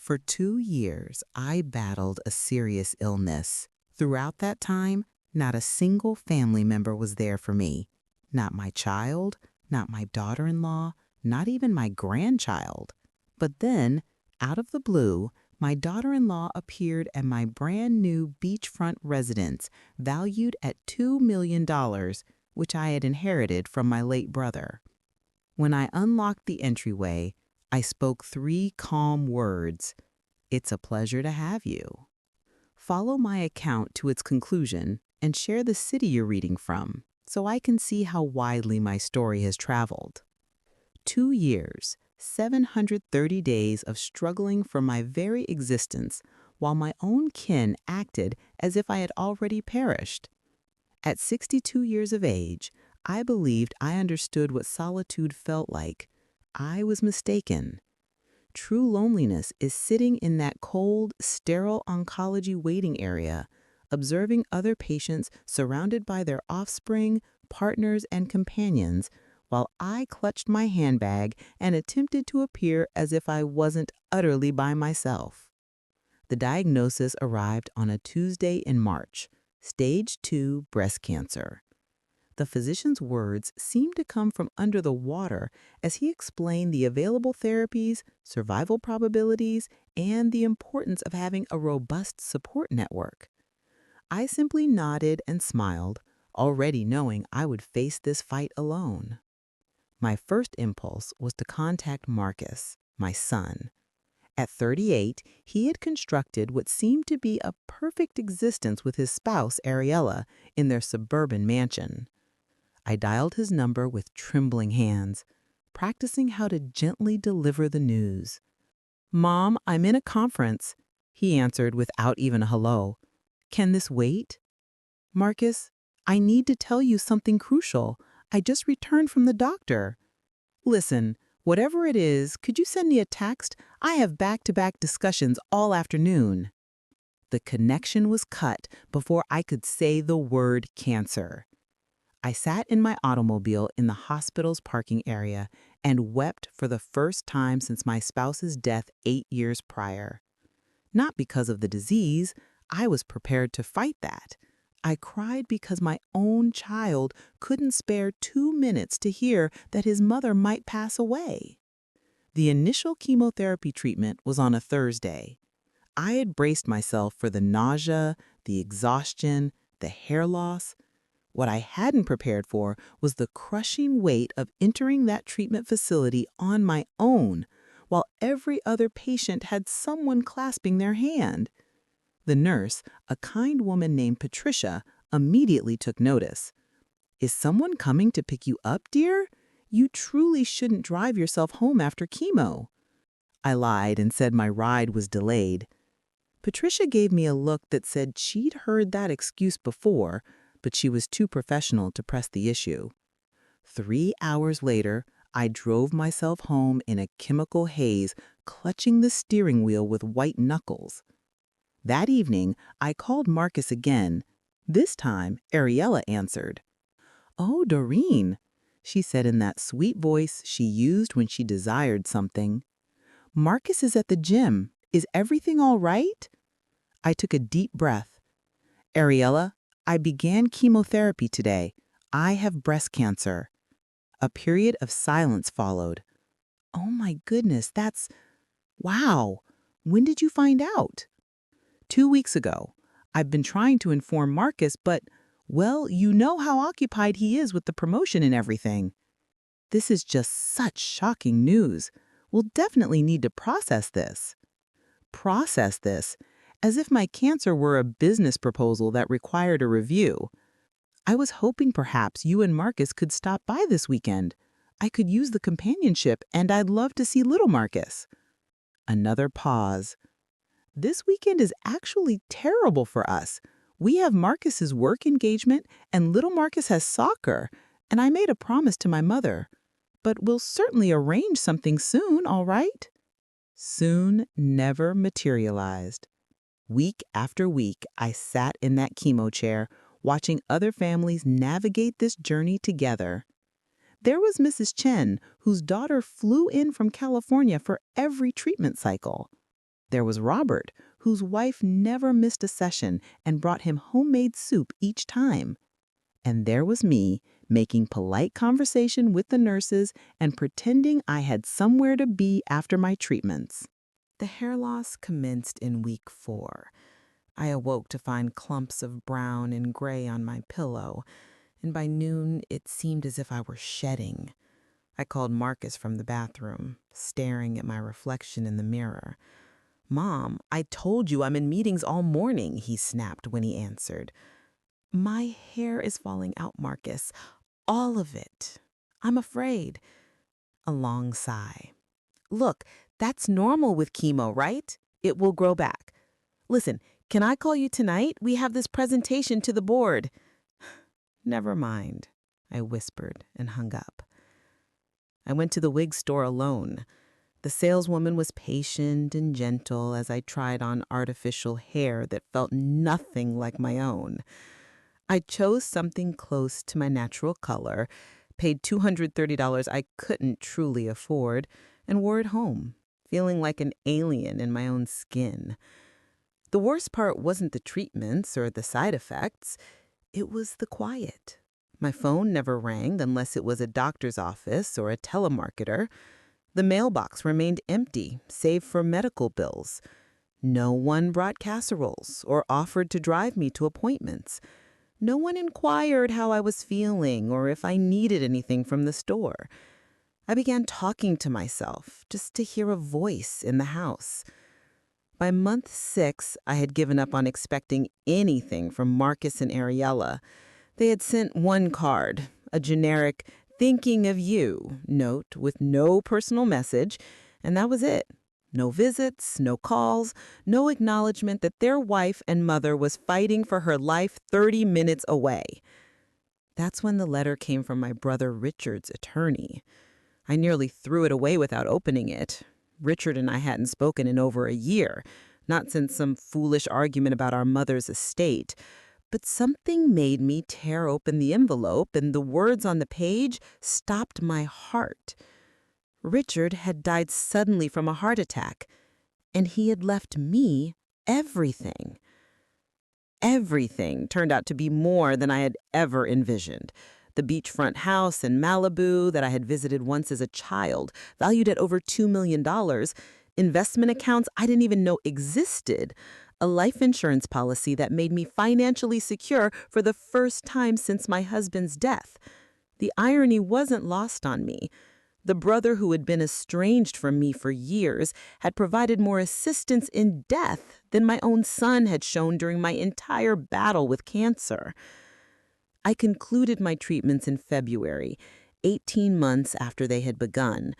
For 2 years, I battled a serious illness. Throughout that time, not a single family member was there for me. Not my child, not my daughter-in-law, not even my grandchild. But then, out of the blue, my daughter-in-law appeared at my brand new beachfront residence, valued at $2 million, which I had inherited from my late brother. When I unlocked the entryway, I spoke 3 calm words. "It's a pleasure to have you." Follow my account to its conclusion and share the city you're reading from so I can see how widely my story has traveled. 2 years, 730 days of struggling for my very existence while my own kin acted as if I had already perished. At 62 years of age, I believed I understood what solitude felt like. I was mistaken. True loneliness is sitting in that cold, sterile oncology waiting area, observing other patients surrounded by their offspring, partners, and companions, while I clutched my handbag and attempted to appear as if I wasn't utterly by myself. The diagnosis arrived on a Tuesday in March, stage 2 breast cancer. The physician's words seemed to come from under the water as he explained the available therapies, survival probabilities, and the importance of having a robust support network. I simply nodded and smiled, already knowing I would face this fight alone. My first impulse was to contact Marcus, my son. At 38, he had constructed what seemed to be a perfect existence with his spouse, Ariela, in their suburban mansion. I dialed his number with trembling hands, practicing how to gently deliver the news. "Mom, I'm in a conference," he answered without even a hello. "Can this wait?" "Marcus, I need to tell you something crucial. I just returned from the doctor." "Listen, whatever it is, could you send me a text? I have back-to-back discussions all afternoon." The connection was cut before I could say the word cancer. I sat in my automobile in the hospital's parking area and wept for the first time since my spouse's death 8 years prior. Not because of the disease, I was prepared to fight that. I cried because my own child couldn't spare 2 minutes to hear that his mother might pass away. The initial chemotherapy treatment was on a Thursday. I had braced myself for the nausea, the exhaustion, the hair loss. What I hadn't prepared for was the crushing weight of entering that treatment facility on my own, while every other patient had someone clasping their hand. The nurse, a kind woman named Patricia, immediately took notice. "Is someone coming to pick you up, dear? You truly shouldn't drive yourself home after chemo." I lied and said my ride was delayed. Patricia gave me a look that said she'd heard that excuse before, but she was too professional to press the issue. 3 hours later, I drove myself home in a chemical haze, clutching the steering wheel with white knuckles. That evening, I called Marcus again. This time, Ariela answered. "Oh, Dorene," she said in that sweet voice she used when she desired something. "Marcus is at the gym. Is everything all right?" I took a deep breath. "Ariela, I began chemotherapy today. I have breast cancer." A period of silence followed. "Oh my goodness, wow. When did you find out?" 2 weeks ago. I've been trying to inform Marcus, but, well, you know how occupied he is with the promotion and everything." "This is just such shocking news. We'll definitely need to process this." Process this? As if my cancer were a business proposal that required a review. "I was hoping perhaps you and Marcus could stop by this weekend. I could use the companionship, and I'd love to see little Marcus." Another pause. "This weekend is actually terrible for us. We have Marcus's work engagement, and little Marcus has soccer, and I made a promise to my mother. But we'll certainly arrange something soon, all right?" Soon never materialized. Week after week, I sat in that chemo chair, watching other families navigate this journey together. There was Mrs. Chen, whose daughter flew in from California for every treatment cycle. There was Robert, whose wife never missed a session and brought him homemade soup each time. And there was me, making polite conversation with the nurses and pretending I had somewhere to be after my treatments. The hair loss commenced in week 4. I awoke to find clumps of brown and gray on my pillow, and by noon it seemed as if I were shedding. I called Marcus from the bathroom, staring at my reflection in the mirror. "Mom, I told you I'm in meetings all morning," he snapped when he answered. "My hair is falling out, Marcus. All of it. I'm afraid." A long sigh. "Look, that's normal with chemo, right? It will grow back. Listen, can I call you tonight? We have this presentation to the board." "Never mind," I whispered and hung up. I went to the wig store alone. The saleswoman was patient and gentle as I tried on artificial hair that felt nothing like my own. I chose something close to my natural color, paid $230 I couldn't truly afford, and wore it home, feeling like an alien in my own skin. The worst part wasn't the treatments or the side effects. It was the quiet. My phone never rang unless it was a doctor's office or a telemarketer. The mailbox remained empty, save for medical bills. No one brought casseroles or offered to drive me to appointments. No one inquired how I was feeling or if I needed anything from the store. I began talking to myself just to hear a voice in the house. By month 6, I had given up on expecting anything from Marcus and Ariela. They had sent one card, a generic "thinking of you" note with no personal message, and that was it. No visits, no calls, no acknowledgement that their wife and mother was fighting for her life 30 minutes away. That's when the letter came from my brother Richard's attorney. I nearly threw it away without opening it. Richard and I hadn't spoken in over a year, not since some foolish argument about our mother's estate. But something made me tear open the envelope, and the words on the page stopped my heart. Richard had died suddenly from a heart attack, and he had left me everything. Everything turned out to be more than I had ever envisioned. The beachfront house in Malibu that I had visited once as a child, valued at over $2 million, investment accounts I didn't even know existed, a life insurance policy that made me financially secure for the first time since my husband's death. The irony wasn't lost on me. The brother who had been estranged from me for years had provided more assistance in death than my own son had shown during my entire battle with cancer. I concluded my treatments in February, 18 months after they had begun.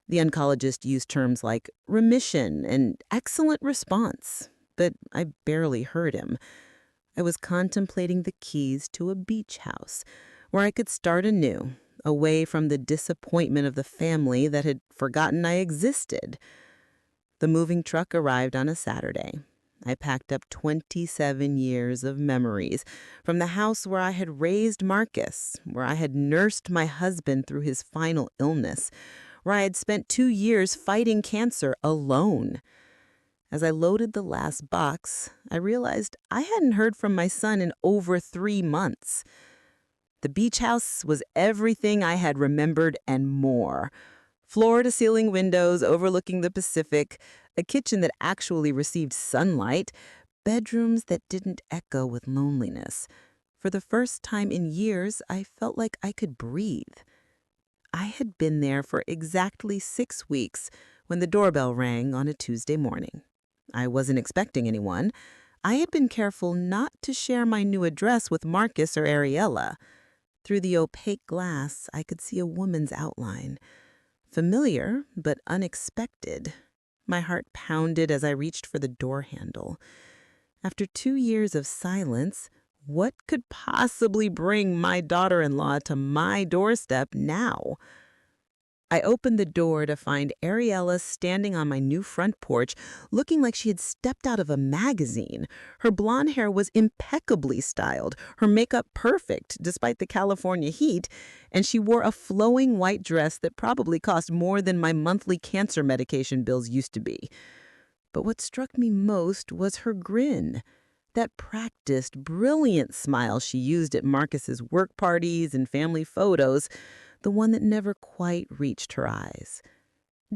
The oncologist used terms like remission and excellent response, but I barely heard him. I was contemplating the keys to a beach house where I could start anew, away from the disappointment of the family that had forgotten I existed. The moving truck arrived on a Saturday. I packed up 27 years of memories from the house where I had raised Marcus, where I had nursed my husband through his final illness, where I had spent 2 years fighting cancer alone. As I loaded the last box, I realized I hadn't heard from my son in over 3 months. The beach house was everything I had remembered and more. Floor-to-ceiling windows overlooking the Pacific, a kitchen that actually received sunlight, bedrooms that didn't echo with loneliness. For the first time in years, I felt like I could breathe. I had been there for exactly 6 weeks when the doorbell rang on a Tuesday morning. I wasn't expecting anyone. I had been careful not to share my new address with Marcus or Ariela. Through the opaque glass, I could see a woman's outline. Familiar, but unexpected. My heart pounded as I reached for the door handle. After 2 years of silence, what could possibly bring my daughter-in-law to my doorstep now? I opened the door to find Ariela standing on my new front porch, looking like she had stepped out of a magazine. Her blonde hair was impeccably styled, her makeup perfect despite the California heat, and she wore a flowing white dress that probably cost more than my monthly cancer medication bills used to be. But what struck me most was her grin. That practiced, brilliant smile she used at Marcus's work parties and family photos, the one that never quite reached her eyes.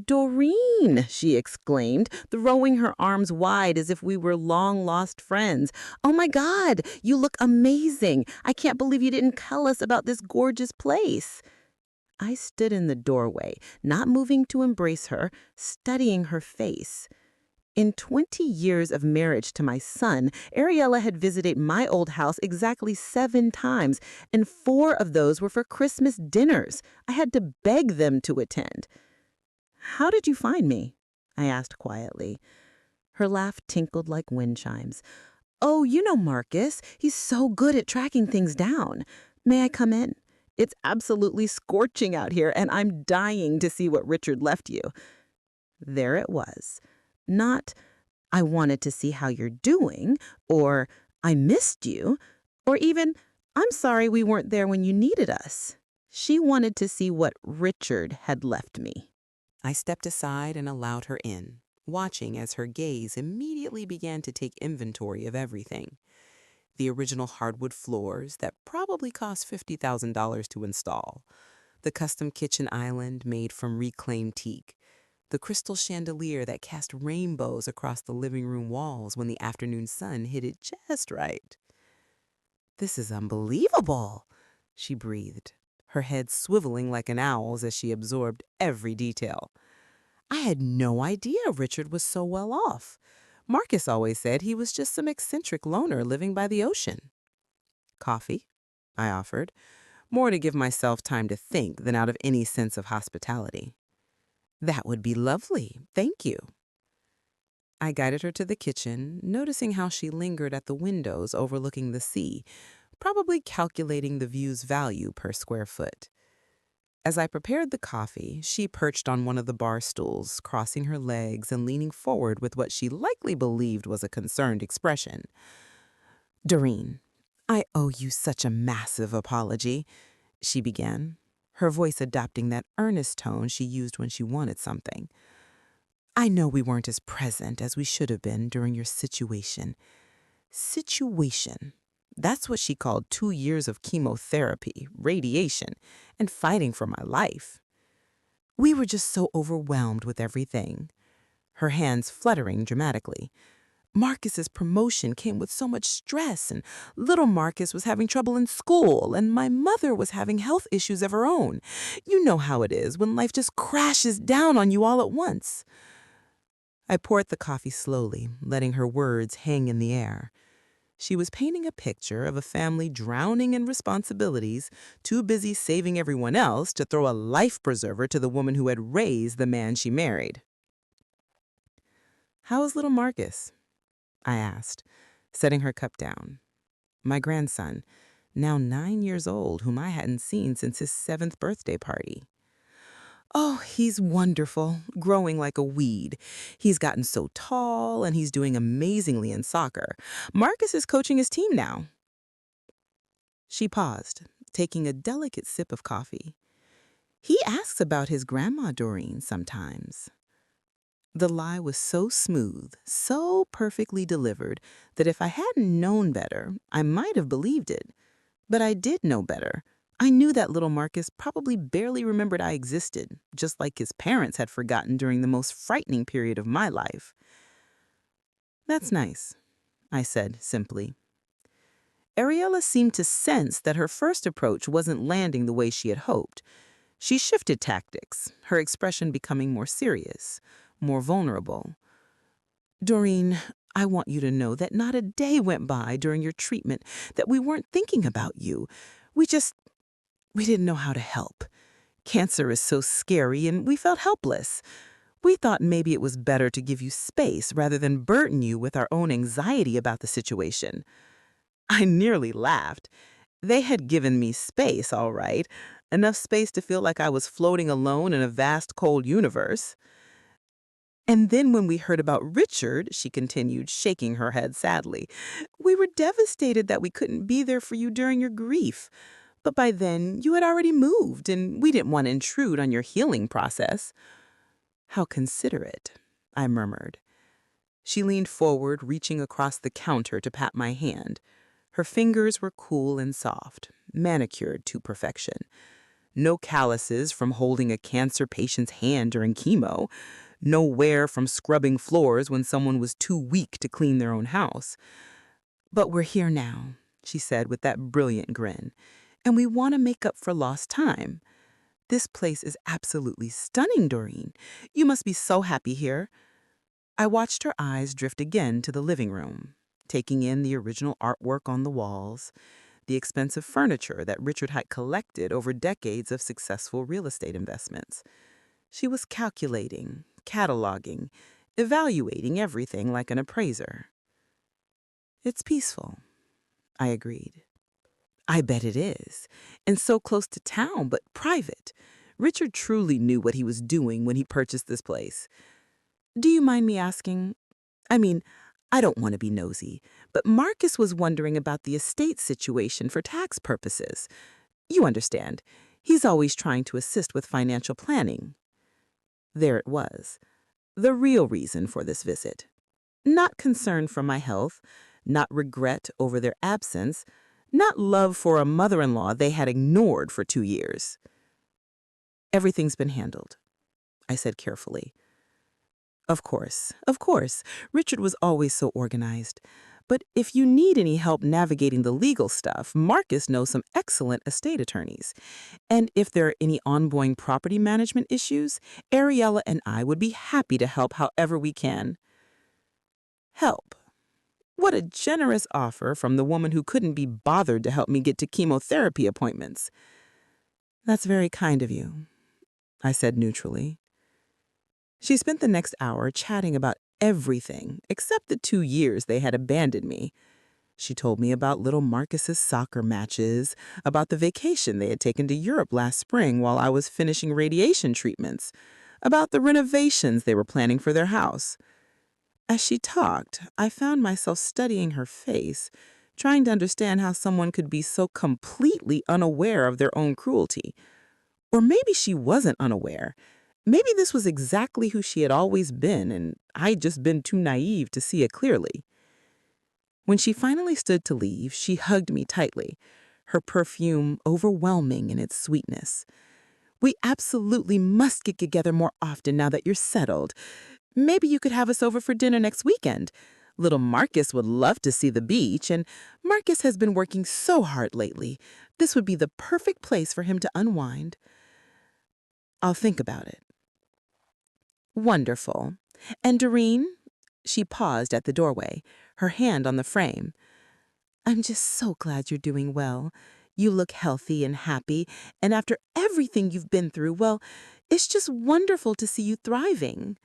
"Dorene!" she exclaimed, throwing her arms wide as if we were long-lost friends. "Oh my God, you look amazing! I can't believe you didn't tell us about this gorgeous place." I stood in the doorway, not moving to embrace her, studying her face. In 20 years of marriage to my son, Ariela had visited my old house exactly 7 times, and 4 of those were for Christmas dinners. I had to beg them to attend. "How did you find me?" I asked quietly. Her laugh tinkled like wind chimes. "Oh, you know Marcus. He's so good at tracking things down. May I come in? It's absolutely scorching out here, and I'm dying to see what Richard left you." There it was. Not, "I wanted to see how you're doing," or "I missed you," or even, "I'm sorry we weren't there when you needed us." She wanted to see what Richard had left me. I stepped aside and allowed her in, watching as her gaze immediately began to take inventory of everything. The original hardwood floors that probably cost $50,000 to install, the custom kitchen island made from reclaimed teak, the crystal chandelier that cast rainbows across the living room walls when the afternoon sun hit it just right. "This is unbelievable," she breathed, her head swiveling like an owl's as she absorbed every detail. "I had no idea Richard was so well off. Marcus always said he was just some eccentric loner living by the ocean." "Coffee?" I offered, more to give myself time to think than out of any sense of hospitality. "That would be lovely, thank you." I guided her to the kitchen, noticing how she lingered at the windows overlooking the sea, probably calculating the view's value per square foot. As I prepared the coffee, she perched on one of the bar stools, crossing her legs and leaning forward with what she likely believed was a concerned expression. "Dorene, I owe you such a massive apology," she began, her voice adopting that earnest tone she used when she wanted something. "I know we weren't as present as we should have been during your situation. Situation. That's what she called 2 years of chemotherapy, radiation, and fighting for my life. We were just so overwhelmed with everything." Her hands fluttering dramatically. "Marcus's promotion came with so much stress, and little Marcus was having trouble in school, and my mother was having health issues of her own. You know how it is when life just crashes down on you all at once." I poured the coffee slowly, letting her words hang in the air. She was painting a picture of a family drowning in responsibilities, too busy saving everyone else to throw a life preserver to the woman who had raised the man she married. "How is little Marcus?" I asked, setting her cup down. "My grandson, now 9 years old, whom I hadn't seen since his 7th birthday party." "Oh, he's wonderful, growing like a weed. He's gotten so tall, and he's doing amazingly in soccer. Marcus is coaching his team now." She paused, taking a delicate sip of coffee. "He asks about his grandma Dorene sometimes." The lie was so smooth, so perfectly delivered, that if I hadn't known better, I might have believed it. But I did know better. I knew that little Marcus probably barely remembered I existed, just like his parents had forgotten during the most frightening period of my life. "That's nice," I said simply. Ariela seemed to sense that her first approach wasn't landing the way she had hoped. She shifted tactics, her expression becoming more serious, more vulnerable. "Dorene, I want you to know that not a day went by during your treatment that we weren't thinking about you. We didn't know how to help. Cancer is so scary, and we felt helpless. We thought maybe it was better to give you space rather than burden you with our own anxiety about the situation." I nearly laughed. They had given me space, all right. Enough space to feel like I was floating alone in a vast, cold universe. "And then when we heard about Richard," she continued, shaking her head sadly, "we were devastated that we couldn't be there for you during your grief. But by then, you had already moved, and we didn't want to intrude on your healing process." "How considerate," I murmured. She leaned forward, reaching across the counter to pat my hand. Her fingers were cool and soft, manicured to perfection. No calluses from holding a cancer patient's hand during chemo. No wear from scrubbing floors when someone was too weak to clean their own house. "But we're here now," she said with that brilliant grin, "and we want to make up for lost time. This place is absolutely stunning, Dorene. You must be so happy here." I watched her eyes drift again to the living room, taking in the original artwork on the walls, the expensive furniture that Richard had collected over decades of successful real estate investments. She was calculating, cataloging, evaluating everything like an appraiser. "It's peaceful," I agreed. "I bet it is. And so close to town, but private. Richard truly knew what he was doing when he purchased this place. Do you mind me asking? I mean, I don't want to be nosy, but Marcus was wondering about the estate situation for tax purposes. You understand, he's always trying to assist with financial planning." There it was, the real reason for this visit. Not concern for my health, not regret over their absence, not love for a mother-in-law they had ignored for 2 years. "Everything's been handled," I said carefully. Of course, of course. Richard was always so organized. But if you need any help navigating the legal stuff, Marcus knows some excellent estate attorneys. And if there are any ongoing property management issues, Ariela and I would be happy to help however we can. Help. What a generous offer from the woman who couldn't be bothered to help me get to chemotherapy appointments. "That's very kind of you," I said neutrally. She spent the next hour chatting about everything except the 2 years they had abandoned me. She told me about little Marcus's soccer matches, about the vacation they had taken to Europe last spring while I was finishing radiation treatments, about the renovations they were planning for their house. As she talked, I found myself studying her face, trying to understand how someone could be so completely unaware of their own cruelty. Or maybe she wasn't unaware. Maybe this was exactly who she had always been, and I'd just been too naive to see it clearly. When she finally stood to leave, she hugged me tightly, her perfume overwhelming in its sweetness. "We absolutely must get together more often now that you're settled. Maybe you could have us over for dinner next weekend. Little Marcus would love to see the beach, and Marcus has been working so hard lately. This would be the perfect place for him to unwind." "I'll think about it." "Wonderful. And Dorene?" She paused at the doorway, her hand on the frame. "I'm just so glad you're doing well. You look healthy and happy, and after everything you've been through, well, it's just wonderful to see you thriving."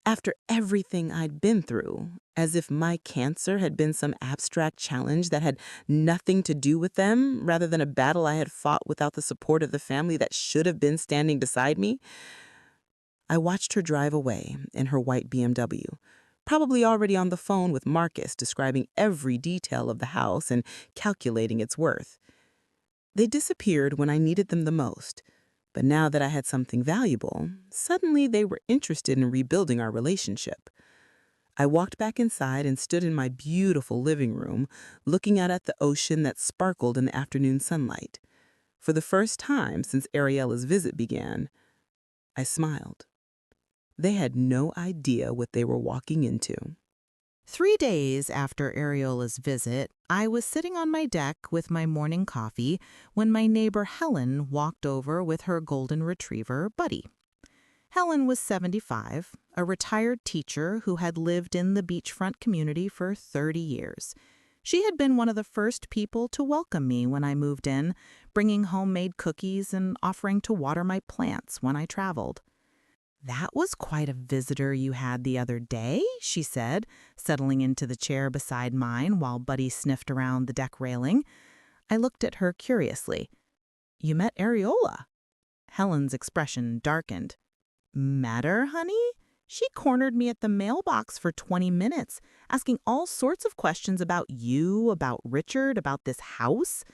After everything I'd been through, as if my cancer had been some abstract challenge that had nothing to do with them, rather than a battle I had fought without the support of the family that should have been standing beside me. I watched her drive away in her white BMW, probably already on the phone with Marcus describing every detail of the house and calculating its worth. They disappeared when I needed them the most, but now that I had something valuable, suddenly they were interested in rebuilding our relationship. I walked back inside and stood in my beautiful living room, looking out at the ocean that sparkled in the afternoon sunlight. For the first time since Ariela's visit began, I smiled. They had no idea what they were walking into. 3 days after Ariela's visit, I was sitting on my deck with my morning coffee when my neighbor Helen walked over with her golden retriever, Buddy. Helen was 75, a retired teacher who had lived in the beachfront community for 30 years. She had been one of the first people to welcome me when I moved in, bringing homemade cookies and offering to water my plants when I traveled. "That was quite a visitor you had the other day," she said, settling into the chair beside mine while Buddy sniffed around the deck railing. I looked at her curiously. "You met Ariela?" Helen's expression darkened. "Met her, honey? She cornered me at the mailbox for 20 minutes, asking all sorts of questions about you, about Richard, about this house.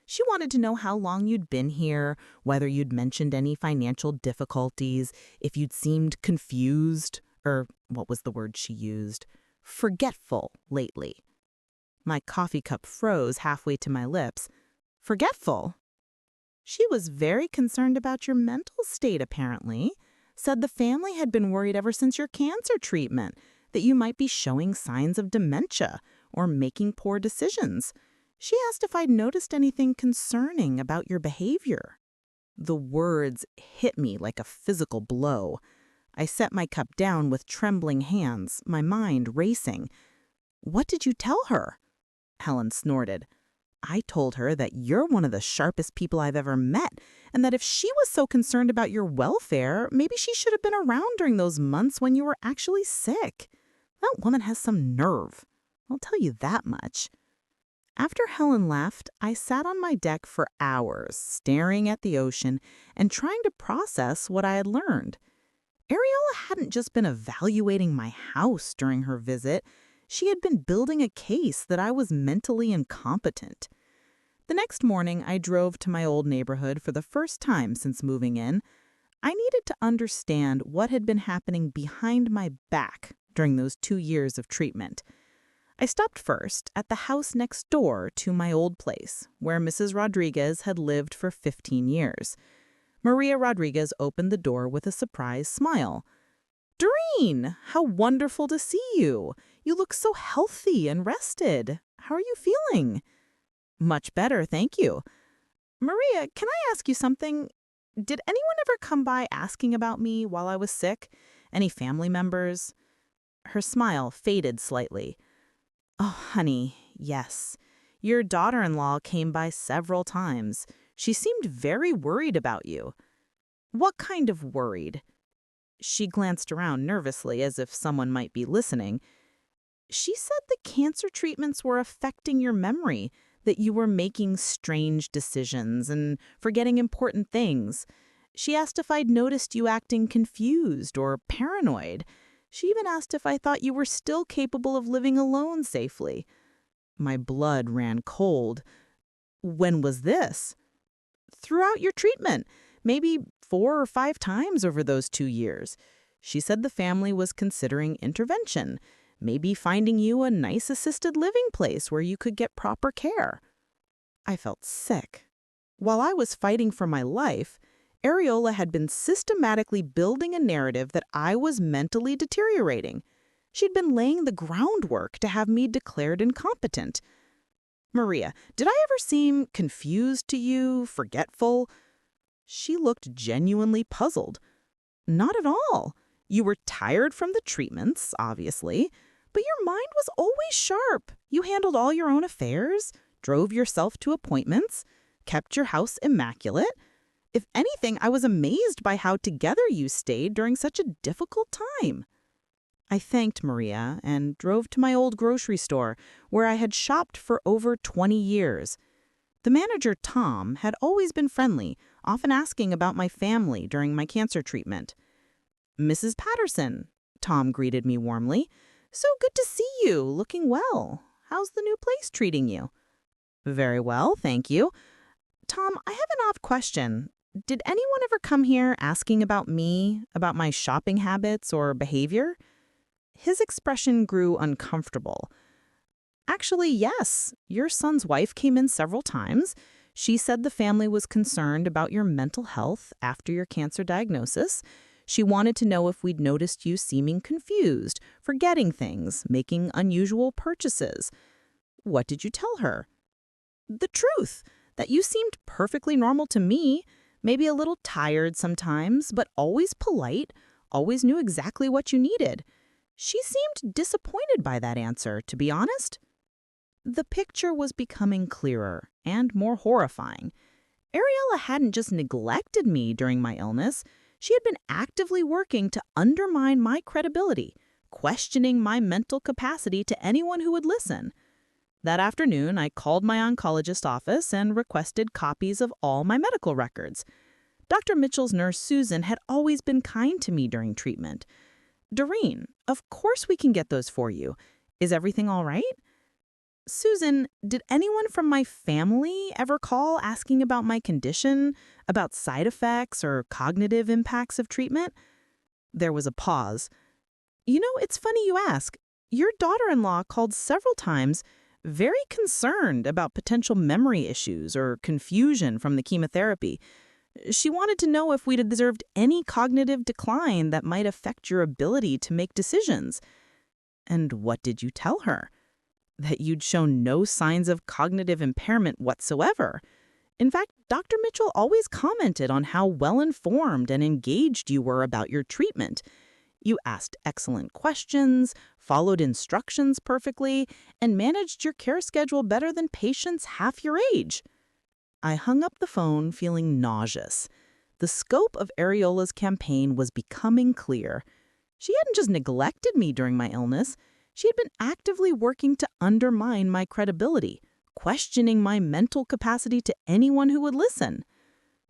She wanted to know how long you'd been here, whether you'd mentioned any financial difficulties, if you'd seemed confused, or what was the word she used? Forgetful lately. My coffee cup froze halfway to my lips. Forgetful? She was very concerned about your mental state, apparently. Said the family had been worried ever since your cancer treatment, that you might be showing signs of dementia or making poor decisions. She asked if I'd noticed anything concerning about your behavior. The words hit me like a physical blow. I set my cup down with trembling hands, my mind racing. What did you tell her? Helen snorted. I told her that you're one of the sharpest people I've ever met, and that if she was so concerned about your welfare, maybe she should have been around during those months when you were actually sick. That woman has some nerve. I'll tell you that much. After Helen left, I sat on my deck for hours, staring at the ocean and trying to process what I had learned. Ariela hadn't just been evaluating my house during her visit. She had been building a case that I was mentally incompetent. The next morning, I drove to my old neighborhood for the first time since moving in. I needed to understand what had been happening behind my back during those 2 years of treatment. I stopped first at the house next door to my old place, where Mrs. Rodriguez had lived for 15 years. Maria Rodriguez opened the door with a surprised smile. Dorene, how wonderful to see you. You look so healthy and rested. How are you feeling? Much better, thank you. Maria, can I ask you something? Did anyone ever come by asking about me while I was sick? Any family members? Her smile faded slightly. Oh, honey, yes. Your daughter-in-law came by several times. She seemed very worried about you. What kind of worried? She glanced around nervously as if someone might be listening. She said the cancer treatments were affecting your memory, that you were making strange decisions and forgetting important things. She asked if I'd noticed you acting confused or paranoid. She even asked if I thought you were still capable of living alone safely. My blood ran cold. When was this? Throughout your treatment, maybe 4 or 5 times over those 2 years. She said the family was considering intervention, maybe finding you a nice assisted living place where you could get proper care. I felt sick. While I was fighting for my life, Ariela had been systematically building a narrative that I was mentally deteriorating. She'd been laying the groundwork to have me declared incompetent. Maria, did I ever seem confused to you, forgetful? She looked genuinely puzzled. Not at all. You were tired from the treatments, obviously, but your mind was always sharp. You handled all your own affairs, drove yourself to appointments, kept your house immaculate. If anything, I was amazed by how together you stayed during such a difficult time. I thanked Maria and drove to my old grocery store, where I had shopped for over 20 years. The manager, Tom, had always been friendly, often asking about my family during my cancer treatment. Mrs. Patterson, Tom greeted me warmly. So good to see you, looking well. How's the new place treating you? Very well, thank you. Tom, I have an odd question. Did anyone ever come here asking about me, about my shopping habits or behavior? His expression grew uncomfortable. Actually, yes. Your son's wife came in several times. She said the family was concerned about your mental health after your cancer diagnosis. She wanted to know if we'd noticed you seeming confused, forgetting things, making unusual purchases. What did you tell her? The truth, that you seemed perfectly normal to me, maybe a little tired sometimes, but always polite, always knew exactly what you needed. She seemed disappointed by that answer, to be honest. The picture was becoming clearer and more horrifying. Ariela hadn't just neglected me during my illness. She had been actively working to undermine my credibility, questioning my mental capacity to anyone who would listen. That afternoon, I called my oncologist's office and requested copies of all my medical records. Dr. Mitchell's nurse, Susan, had always been kind to me during treatment. Dorene, of course we can get those for you. Is everything all right? Susan, did anyone from my family ever call asking about my condition, about side effects or cognitive impacts of treatment? There was a pause. It's funny you ask. Your daughter-in-law called several times, very concerned about potential memory issues or confusion from the chemotherapy. She wanted to know if we'd observed any cognitive decline that might affect your ability to make decisions. And what did you tell her? That you'd shown no signs of cognitive impairment whatsoever. In fact, Dr. Mitchell always commented on how well-informed and engaged you were about your treatment. You asked excellent questions, followed instructions perfectly, and managed your care schedule better than patients half your age. I hung up the phone feeling nauseous. The scope of Ariola's campaign was becoming clear. She hadn't just neglected me during my illness. She had been actively working to undermine my credibility, questioning my mental capacity to anyone who would listen.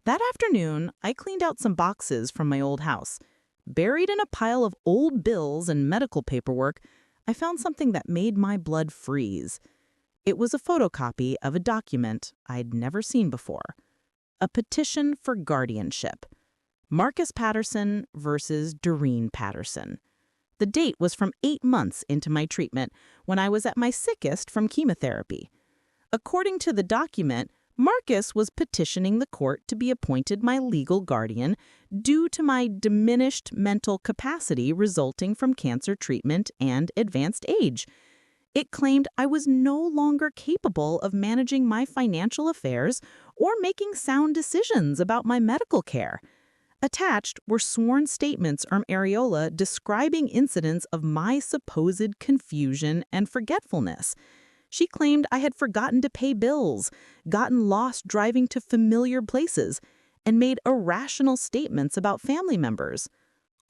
That afternoon, I cleaned out some boxes from my old house. Buried in a pile of old bills and medical paperwork, I found something that made my blood freeze. It was a photocopy of a document I'd never seen before. A petition for guardianship. Marcus Patterson versus Dorene Patterson. The date was from 8 months into my treatment, when I was at my sickest from chemotherapy. According to the document, Marcus was petitioning the court to be appointed my legal guardian due to my diminished mental capacity resulting from cancer treatment and advanced age. It claimed I was no longer capable of managing my financial affairs or making sound decisions about my medical care. Attached were sworn statements from Ariela describing incidents of my supposed confusion and forgetfulness. She claimed I had forgotten to pay bills, gotten lost driving to familiar places, and made irrational statements about family members.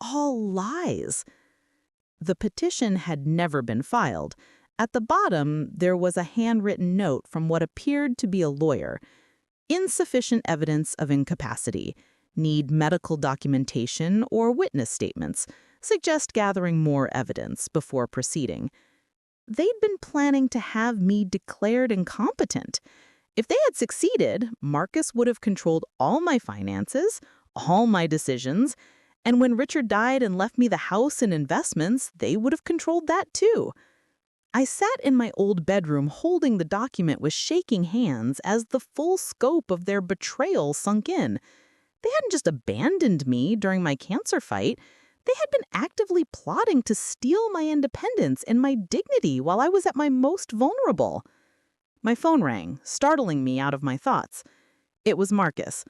All lies. The petition had never been filed. At the bottom, there was a handwritten note from what appeared to be a lawyer. Insufficient evidence of incapacity. Need medical documentation or witness statements. Suggest gathering more evidence before proceeding. They'd been planning to have me declared incompetent. If they had succeeded, Marcus would have controlled all my finances, all my decisions, and when Richard died and left me the house and investments, they would have controlled that too. I sat in my old bedroom holding the document with shaking hands as the full scope of their betrayal sunk in. They hadn't just abandoned me during my cancer fight. They had been actively plotting to steal my independence and my dignity while I was at my most vulnerable. My phone rang, startling me out of my thoughts. It was Marcus.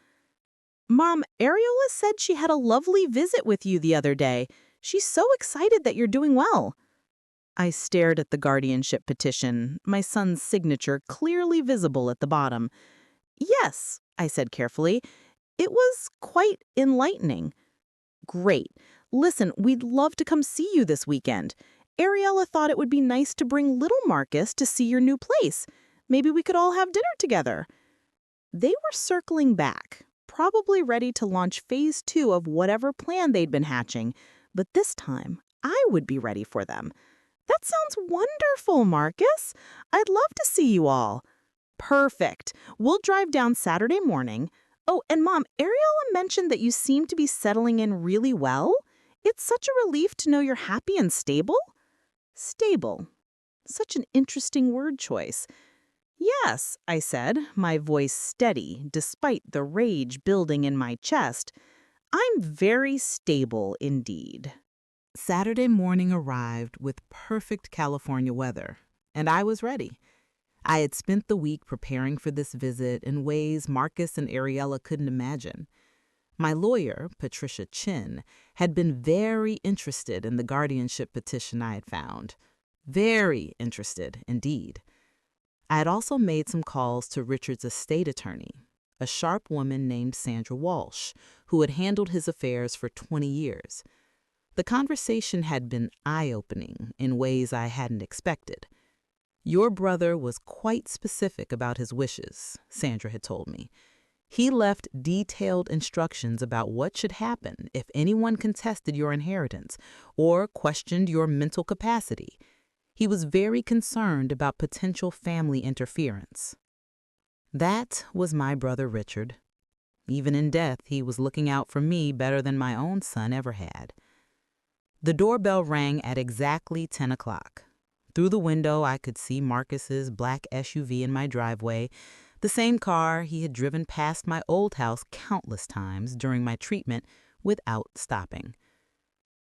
"Mom, Ariela said she had a lovely visit with you the other day. She's so excited that you're doing well." I stared at the guardianship petition, my son's signature clearly visible at the bottom. "Yes," I said carefully. "It was quite enlightening." "Great. Listen, we'd love to come see you this weekend. Ariela thought it would be nice to bring little Marcus to see your new place. Maybe we could all have dinner together." They were circling back, probably ready to launch phase 2 of whatever plan they'd been hatching, but this time I would be ready for them. "That sounds wonderful, Marcus. I'd love to see you all." "Perfect. We'll drive down Saturday morning. Oh, and Mom, Ariela mentioned that you seem to be settling in really well. It's such a relief to know you're happy and stable." Stable. Such an interesting word choice. "Yes," I said, my voice steady despite the rage building in my chest. "I'm very stable indeed." Saturday morning arrived with perfect California weather, and I was ready. I had spent the week preparing for this visit in ways Marcus and Ariela couldn't imagine. My lawyer, Patricia Chin, had been very interested in the guardianship petition I had found. Very interested, indeed. I had also made some calls to Richard's estate attorney, a sharp woman named Sandra Walsh, who had handled his affairs for 20 years. The conversation had been eye-opening in ways I hadn't expected. "Your brother was quite specific about his wishes," Sandra had told me. "He left detailed instructions about what should happen if anyone contested your inheritance or questioned your mental capacity. He was very concerned about potential family interference." That was my brother Richard. Even in death, he was looking out for me better than my own son ever had. The doorbell rang at exactly 10 o'clock. Through the window, I could see Marcus's black SUV in my driveway, the same car he had driven past my old house countless times during my treatment without stopping.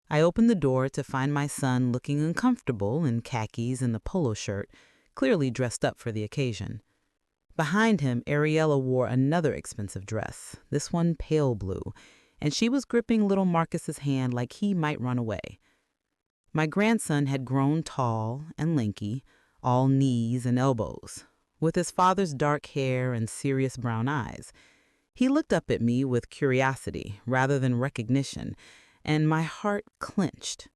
I opened the door to find my son looking uncomfortable in khakis and a polo shirt, clearly dressed up for the occasion. Behind him, Ariela wore another expensive dress, this one pale blue, and she was gripping little Marcus's hand like he might run away. My grandson had grown tall and lanky, all knees and elbows, with his father's dark hair and serious brown eyes. He looked up at me with curiosity rather than recognition, and my heart clenched.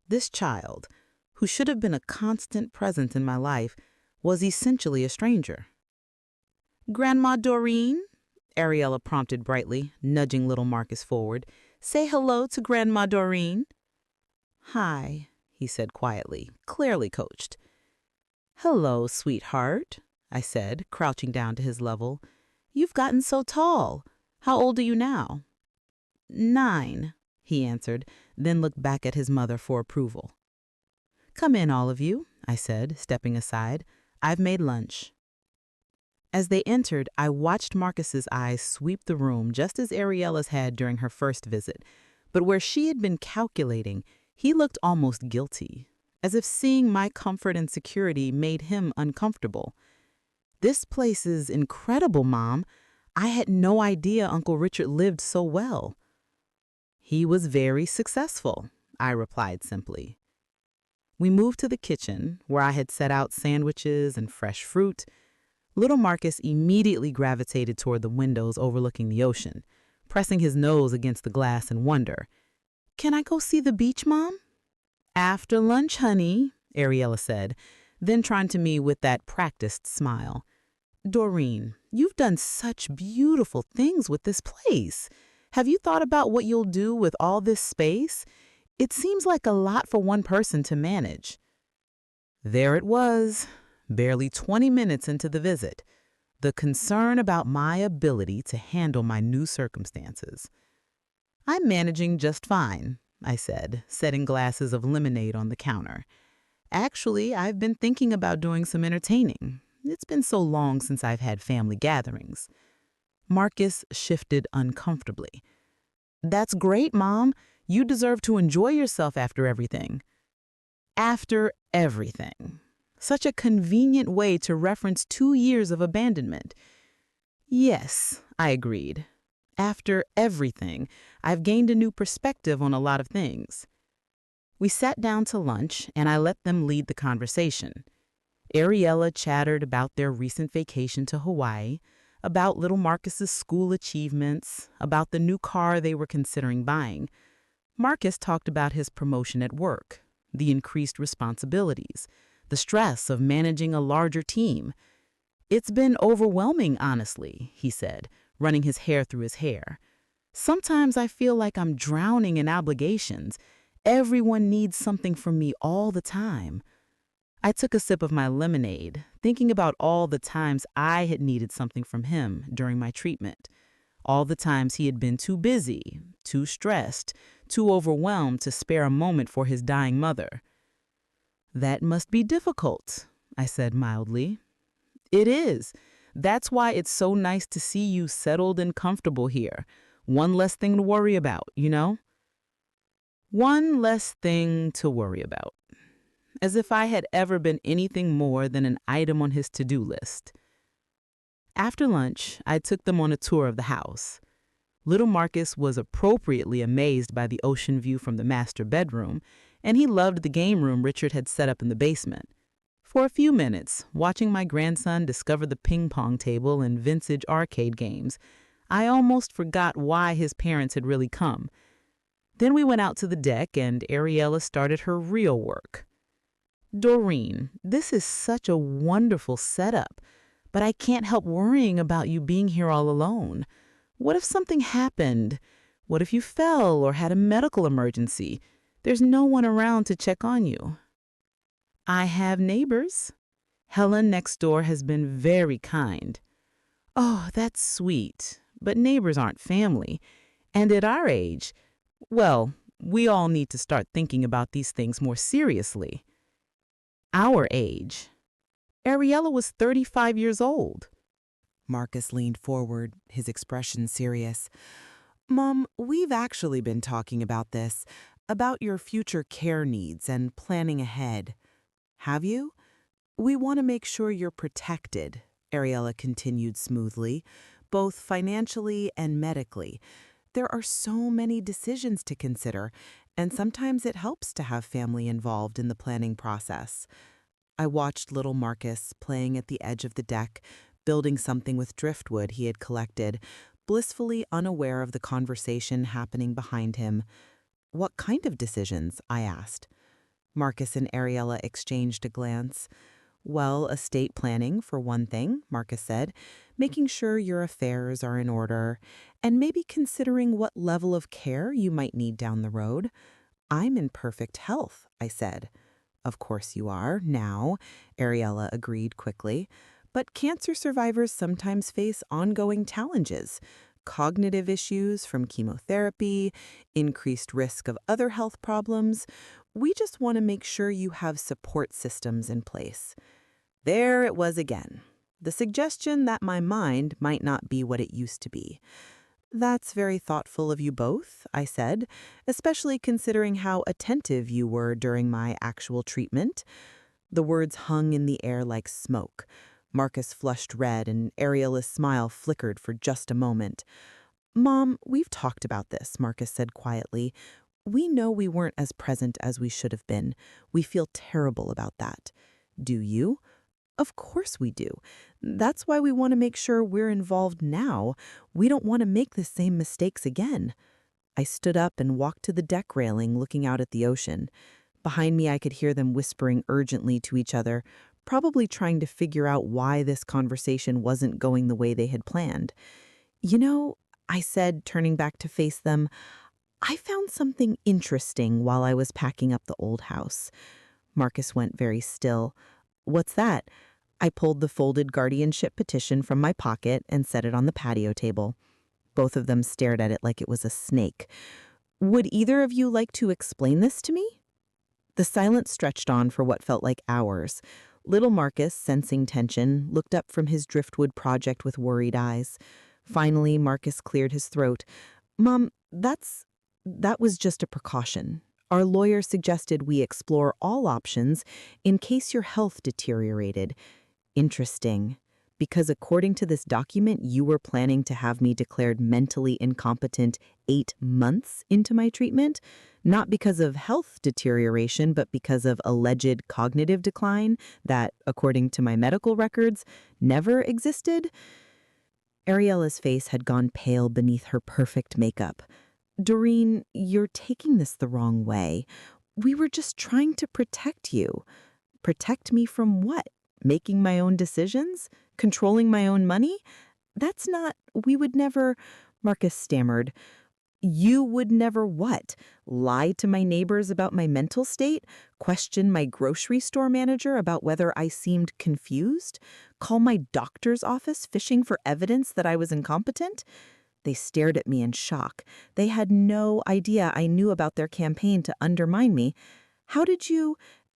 This child, who should have been a constant presence in my life, was essentially a stranger. "Grandma Dorene?" Ariela prompted brightly, nudging little Marcus forward. "Say hello to Grandma Dorene." "Hi," he said quietly, clearly coached. "Hello, sweetheart," I said, crouching down to his level. "You've gotten so tall. How old are you now?" "9," he answered, then looked back at his mother for approval. "Come in, all of you," I said, stepping aside. "I've made lunch." As they entered, I watched Marcus's eyes sweep the room just as Ariela's had during her first visit. But where she had been calculating, he looked almost guilty, as if seeing my comfort and security made him uncomfortable. "This place is incredible, Mom. I had no idea Uncle Richard lived so well." "He was very successful," I replied simply. We moved to the kitchen, where I had set out sandwiches and fresh fruit. Little Marcus immediately gravitated toward the windows overlooking the ocean, pressing his nose against the glass in wonder. "Can I go see the beach, Mom?" "After lunch, honey," Ariela said, then turned to me with that practiced smile. "Dorene, you've done such beautiful things with this place. Have you thought about what you'll do with all this space? It seems like a lot for one person to manage." There it was, barely 20 minutes into the visit, the concern about my ability to handle my new circumstances. "I'm managing just fine," I said, setting glasses of lemonade on the counter. "Actually, I've been thinking about doing some entertaining. It's been so long since I've had family gatherings." Marcus shifted uncomfortably. "That's great, Mom. You deserve to enjoy yourself after everything." After everything. Such a convenient way to reference 2 years of abandonment. "Yes," I agreed. "After everything, I've gained a new perspective on a lot of things." We sat down to lunch, and I let them lead the conversation. Ariela chattered about their recent vacation to Hawaii, about little Marcus's school achievements, about the new car they were considering buying. Marcus talked about his promotion at work, the increased responsibilities, the stress of managing a larger team. "It's been overwhelming, honestly," he said, running his hair through his hair. "Sometimes I feel like I'm drowning in obligations. Everyone needs something from me all the time." I took a sip of my lemonade, thinking about all the times I had needed something from him during my treatment. All the times he had been too busy, too stressed, too overwhelmed to spare a moment for his dying mother. "That must be difficult," I said mildly. "It is. That's why it's so nice to see you settled and comfortable here. One less thing to worry about, you know?" One less thing to worry about. As if I had ever been anything more than an item on his to-do list. After lunch, I took them on a tour of the house. Little Marcus was appropriately amazed by the ocean view from the master bedroom, and he loved the game room Richard had set up in the basement. For a few minutes, watching my grandson discover the ping pong table and vintage arcade games, I almost forgot why his parents had really come. Then we went out to the deck and Ariela started her real work. "Dorene, this is such a wonderful setup, but I can't help worrying about you being here all alone. What if something happened? What if you fell or had a medical emergency? There's no one around to check on you." "I have neighbors. Helen next door has been very kind." "Oh, that's sweet, but neighbors aren't family. And at our age, well, We all need to start thinking about these things more seriously. Our age. Ariela was 35 years old. Marcus leaned forward, his expression serious. Mom, we've actually been talking about this, about your future care needs and planning ahead. Have you? We want to make sure you're protected, Ariela continued smoothly, both financially and medically. There are so many decisions to consider, and sometimes it helps to have family involved in the planning process. I watched little Marcus playing at the edge of the deck, building something with driftwood he had collected, blissfully unaware of the conversation happening behind him. What kind of decisions? I asked. Marcus and Ariela exchanged a glance. Well, estate planning, for one thing, Marcus said, making sure your affairs are in order, and maybe considering what level of care you might need down the road. I'm in perfect health, I said. Of course you are, now, Ariela agreed quickly. But cancer survivors sometimes face ongoing challenges. Cognitive issues from chemotherapy, increased risk of other health problems. We just want to make sure you have support systems in place. There it was again. The suggestion that my mind might not be what it used to be. That's very thoughtful of you both, I said, especially considering how attentive you were during my actual treatment. The words hung in the air like smoke. Marcus flushed red and Ariela's smile flickered for just a moment. Mom, we've talked about this, Marcus said quietly. We know we weren't as present as we should have been. We feel terrible about that. Do you? Of course we do. That's why we want to make sure we're involved now. We don't want to make the same mistakes again. I stood up and walked to the deck railing, looking out at the ocean. Behind me, I could hear them whispering urgently to each other, probably trying to figure out why this conversation wasn't going the way they had planned. You know, I said, turning back to face them, I found something interesting while I was packing up the old house. Marcus went very still. What's that? I pulled the folded guardianship petition from my pocket and set it on the patio table. Both of them stared at it like it was a snake. Would either of you like to explain this to me? The silence stretched on for what felt like hours. Little Marcus, sensing tension, looked up from his driftwood project with worried eyes. Finally, Marcus cleared his throat. Mom, that was just a precaution. Our lawyer suggested we explore all options in case your health deteriorated. Interesting. Because according to this document, you were planning to have me declared mentally incompetent 8 months into my treatment, not because of health deterioration, but because of alleged cognitive decline that, according to my medical records, never existed. Ariela's face had gone pale beneath her perfect makeup. Dorene, you're taking this the wrong way. We were just trying to protect you. Protect me from what? Making my own decisions? Controlling my own money? That's not, we would never, Marcus stammered. You would never what? Lie to my neighbors about my mental state? Question my grocery store manager about whether I seemed confused? Call my doctor's office fishing for evidence that I was incompetent? They stared at me in shock. They had no idea I knew about their campaign to undermine me. How did you,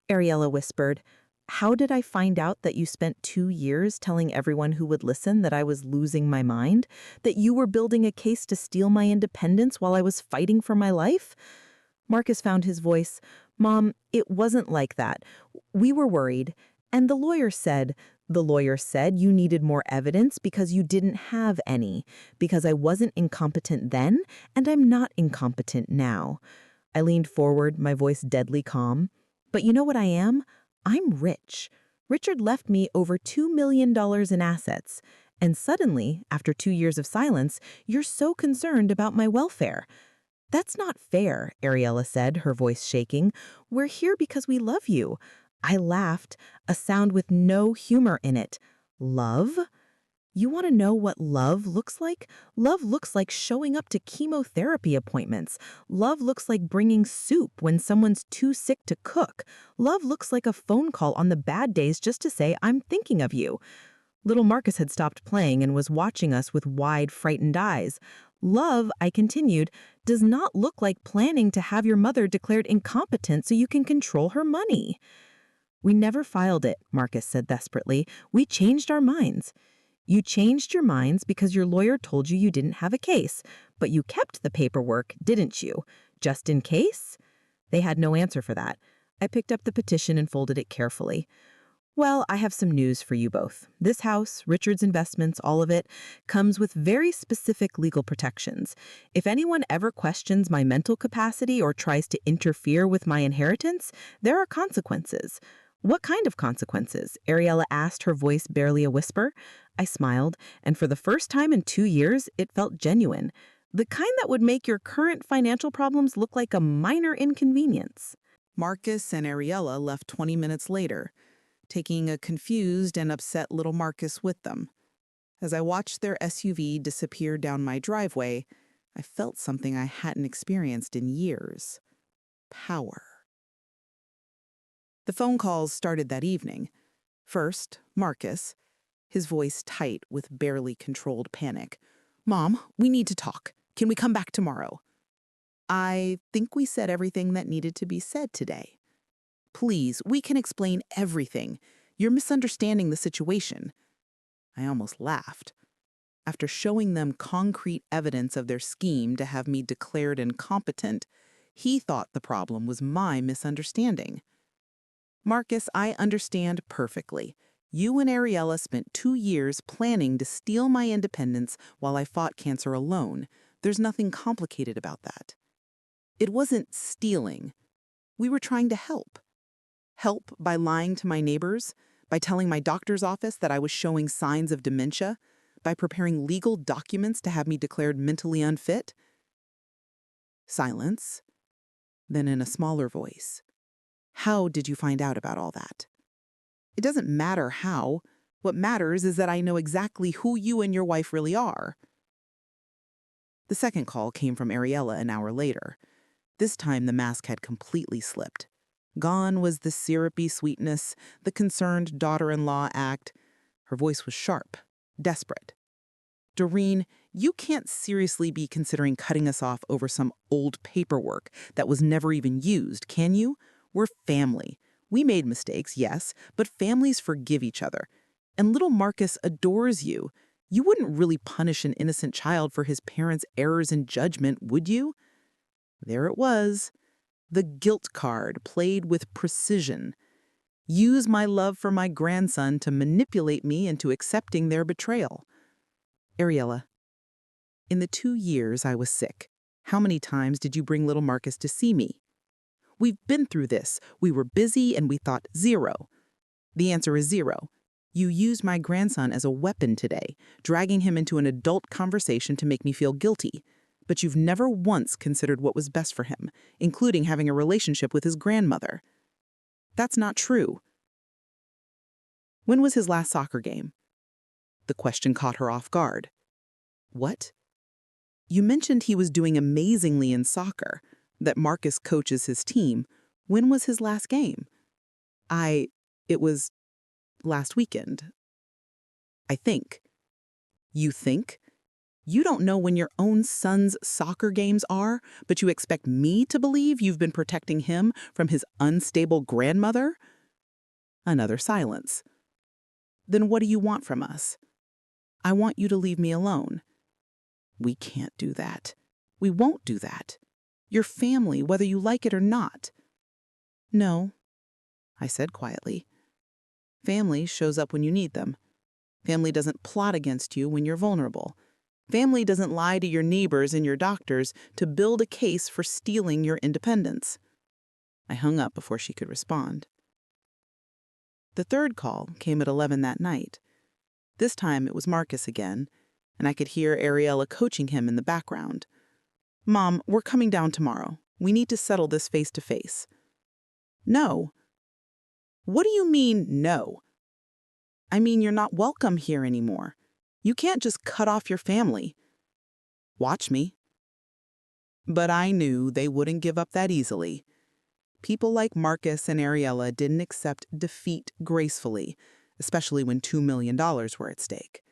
Ariela whispered, how did I find out that you spent 2 years telling everyone who would listen that I was losing my mind? That you were building a case to steal my independence while I was fighting for my life? Marcus found his voice. Mom, it wasn't like that. We were worried. And the lawyer said you needed more evidence because you didn't have any, because I wasn't incompetent then, and I'm not incompetent now. I leaned forward, my voice deadly calm. But you know what I am? I'm rich. Richard left me over $2 million in assets. And suddenly, after 2 years of silence, you're so concerned about my welfare. That's not fair, Ariela said, her voice shaking. We're here because we love you. I laughed, a sound with no humor in it. Love? You want to know what love looks like? Love looks like showing up to chemotherapy appointments. Love looks like bringing soup when someone's too sick to cook. Love looks like a phone call on the bad days just to say, I'm thinking of you. Little Marcus had stopped playing and was watching us with wide, frightened eyes. Love, I continued, does not look like planning to have your mother declared incompetent so you can control her money. We never filed it, Marcus said desperately. We changed our minds. You changed your minds because your lawyer told you didn't have a case, but you kept the paperwork, didn't you? Just in case? They had no answer for that. I picked up the petition and folded it carefully. Well, I have some news for you both. This house, Richard's investments, all of it, comes with very specific legal protections. If anyone ever questions my mental capacity or tries to interfere with my inheritance, there are consequences. What kind of consequences? Ariela asked, her voice barely a whisper. I smiled, and for the first time in 2 years, it felt genuine. The kind that would make your current financial problems look like a minor inconvenience. Marcus and Ariela left 20 minutes later, taking a confused and upset little Marcus with them. As I watched their SUV disappear down my driveway, I felt something I hadn't experienced in years. Power. The phone calls started that evening. First, Marcus, his voice tight with barely controlled panic. "Mom, we need to talk. Can we come back tomorrow?" "I think we said everything that needed to be said today. Please, we can explain everything. You're misunderstanding the situation." I almost laughed. After showing them concrete evidence of their scheme to have me declared incompetent, he thought the problem was my misunderstanding. "Marcus, I understand perfectly. You and Ariela spent 2 years planning to steal my independence while I fought cancer alone. There's nothing complicated about that. It wasn't stealing. We were trying to help. Help by lying to my neighbors, by telling my doctor's office that I was showing signs of dementia, by preparing legal documents to have me declared mentally unfit." Silence. Then in a smaller voice, "How did you find out about all that?" "It doesn't matter how. What matters is that I know exactly who you and your wife really are." The second call came from Ariela an hour later. This time the mask had completely slipped. Gone was the syrupy sweetness, the concerned daughter-in-law act. Her voice was sharp, desperate. "Dorene, you can't seriously be considering cutting us off over some old paperwork that was never even used, can you? We're family. We made mistakes, yes, but families forgive each other. And little Marcus adores you. You wouldn't really punish an innocent child for his parents' errors in judgment, would you?" There it was. The guilt card played with precision. Use my love for my grandson to manipulate me into accepting their betrayal. "Ariela, in the 2 years I was sick, how many times did you bring little Marcus to see me? We've been through this. We were busy and we thought 0. The answer is 0. You used my grandson as a weapon today, dragging him into an adult conversation to make me feel guilty. But you've never once considered what was best for him, including having a relationship with his grandmother. That's not true." "When was his last soccer game?" The question caught her off guard. "What?" "You mentioned he was doing amazingly in soccer, that Marcus coaches his team. When was his last game?" It was last weekend. I think." "You think? You don't know when your own son's soccer games are, but you expect me to believe you've been protecting him from his unstable grandmother?" Another silence. "Then what do you want from us?" "I want you to leave me alone." "We can't do that. We won't do that. You're family, whether you like it or not." "No," I said quietly. "Family shows up when you need them. Family doesn't plot against you when you're vulnerable. Family doesn't lie to your neighbors and your doctors to build a case for stealing your independence." I hung up before she could respond. The third call came at 11 that night. This time it was Marcus again, and I could hear Ariela coaching him in the background. "Mom, we're coming down tomorrow. We need to settle this face to face." "No." "What do you mean, no?" "I mean you're not welcome here anymore. You can't just cut off your family." "Watch me." But I knew they wouldn't give up that easily. People like Marcus and Ariela didn't accept defeat gracefully, especially when $2 million were at stake.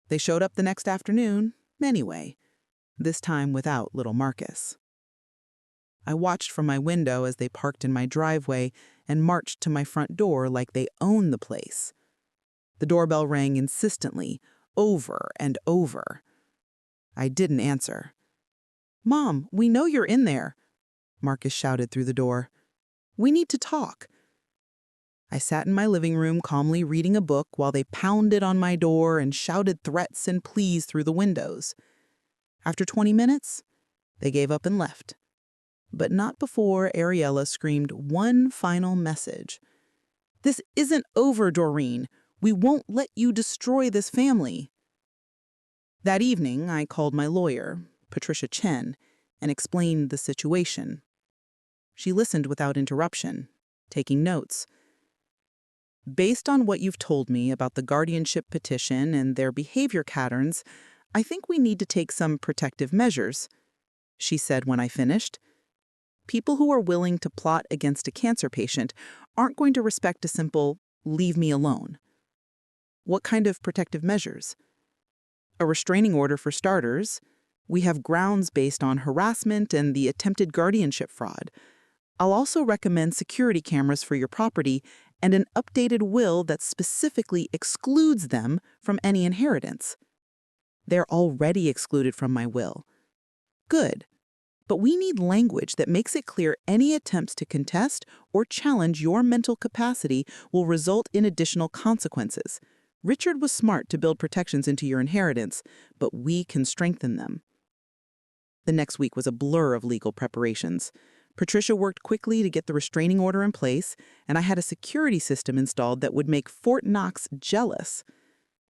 They showed up the next afternoon, anyway. this time without little Marcus. I watched from my window as they parked in my driveway and marched to my front door like they owned the place. The doorbell rang insistently, over and over. I didn't answer. "Mom, we know you're in there," Marcus shouted through the door. "We need to talk." I sat in my living room calmly reading a book while they pounded on my door and shouted threats and pleas through the windows. After 20 minutes, they gave up and left. But not before Ariela screamed one final message. "This isn't over, Dorene. We won't let you destroy this family." That evening, I called my lawyer, Patricia Chen, and explained the situation. She listened without interruption, taking notes. "Based on what you've told me about the guardianship petition and their behavior patterns, I think we need to take some protective measures," she said when I finished. "People who are willing to plot against a cancer patient aren't going to respect a simple, 'leave me alone.'" "What kind of protective measures?" "A restraining order for starters. We have grounds based on harassment and the attempted guardianship fraud. I'll also recommend security cameras for your property and an updated will that specifically excludes them from any inheritance." "They're already excluded from my will." "Good. But we need language that makes it clear any attempts to contest or challenge your mental capacity will result in additional consequences. Richard was smart to build protections into your inheritance, but we can strengthen them." The next week was a blur of legal preparations. Patricia worked quickly to get the restraining order in place, and I had a security system installed that would make Fort Knox jealous.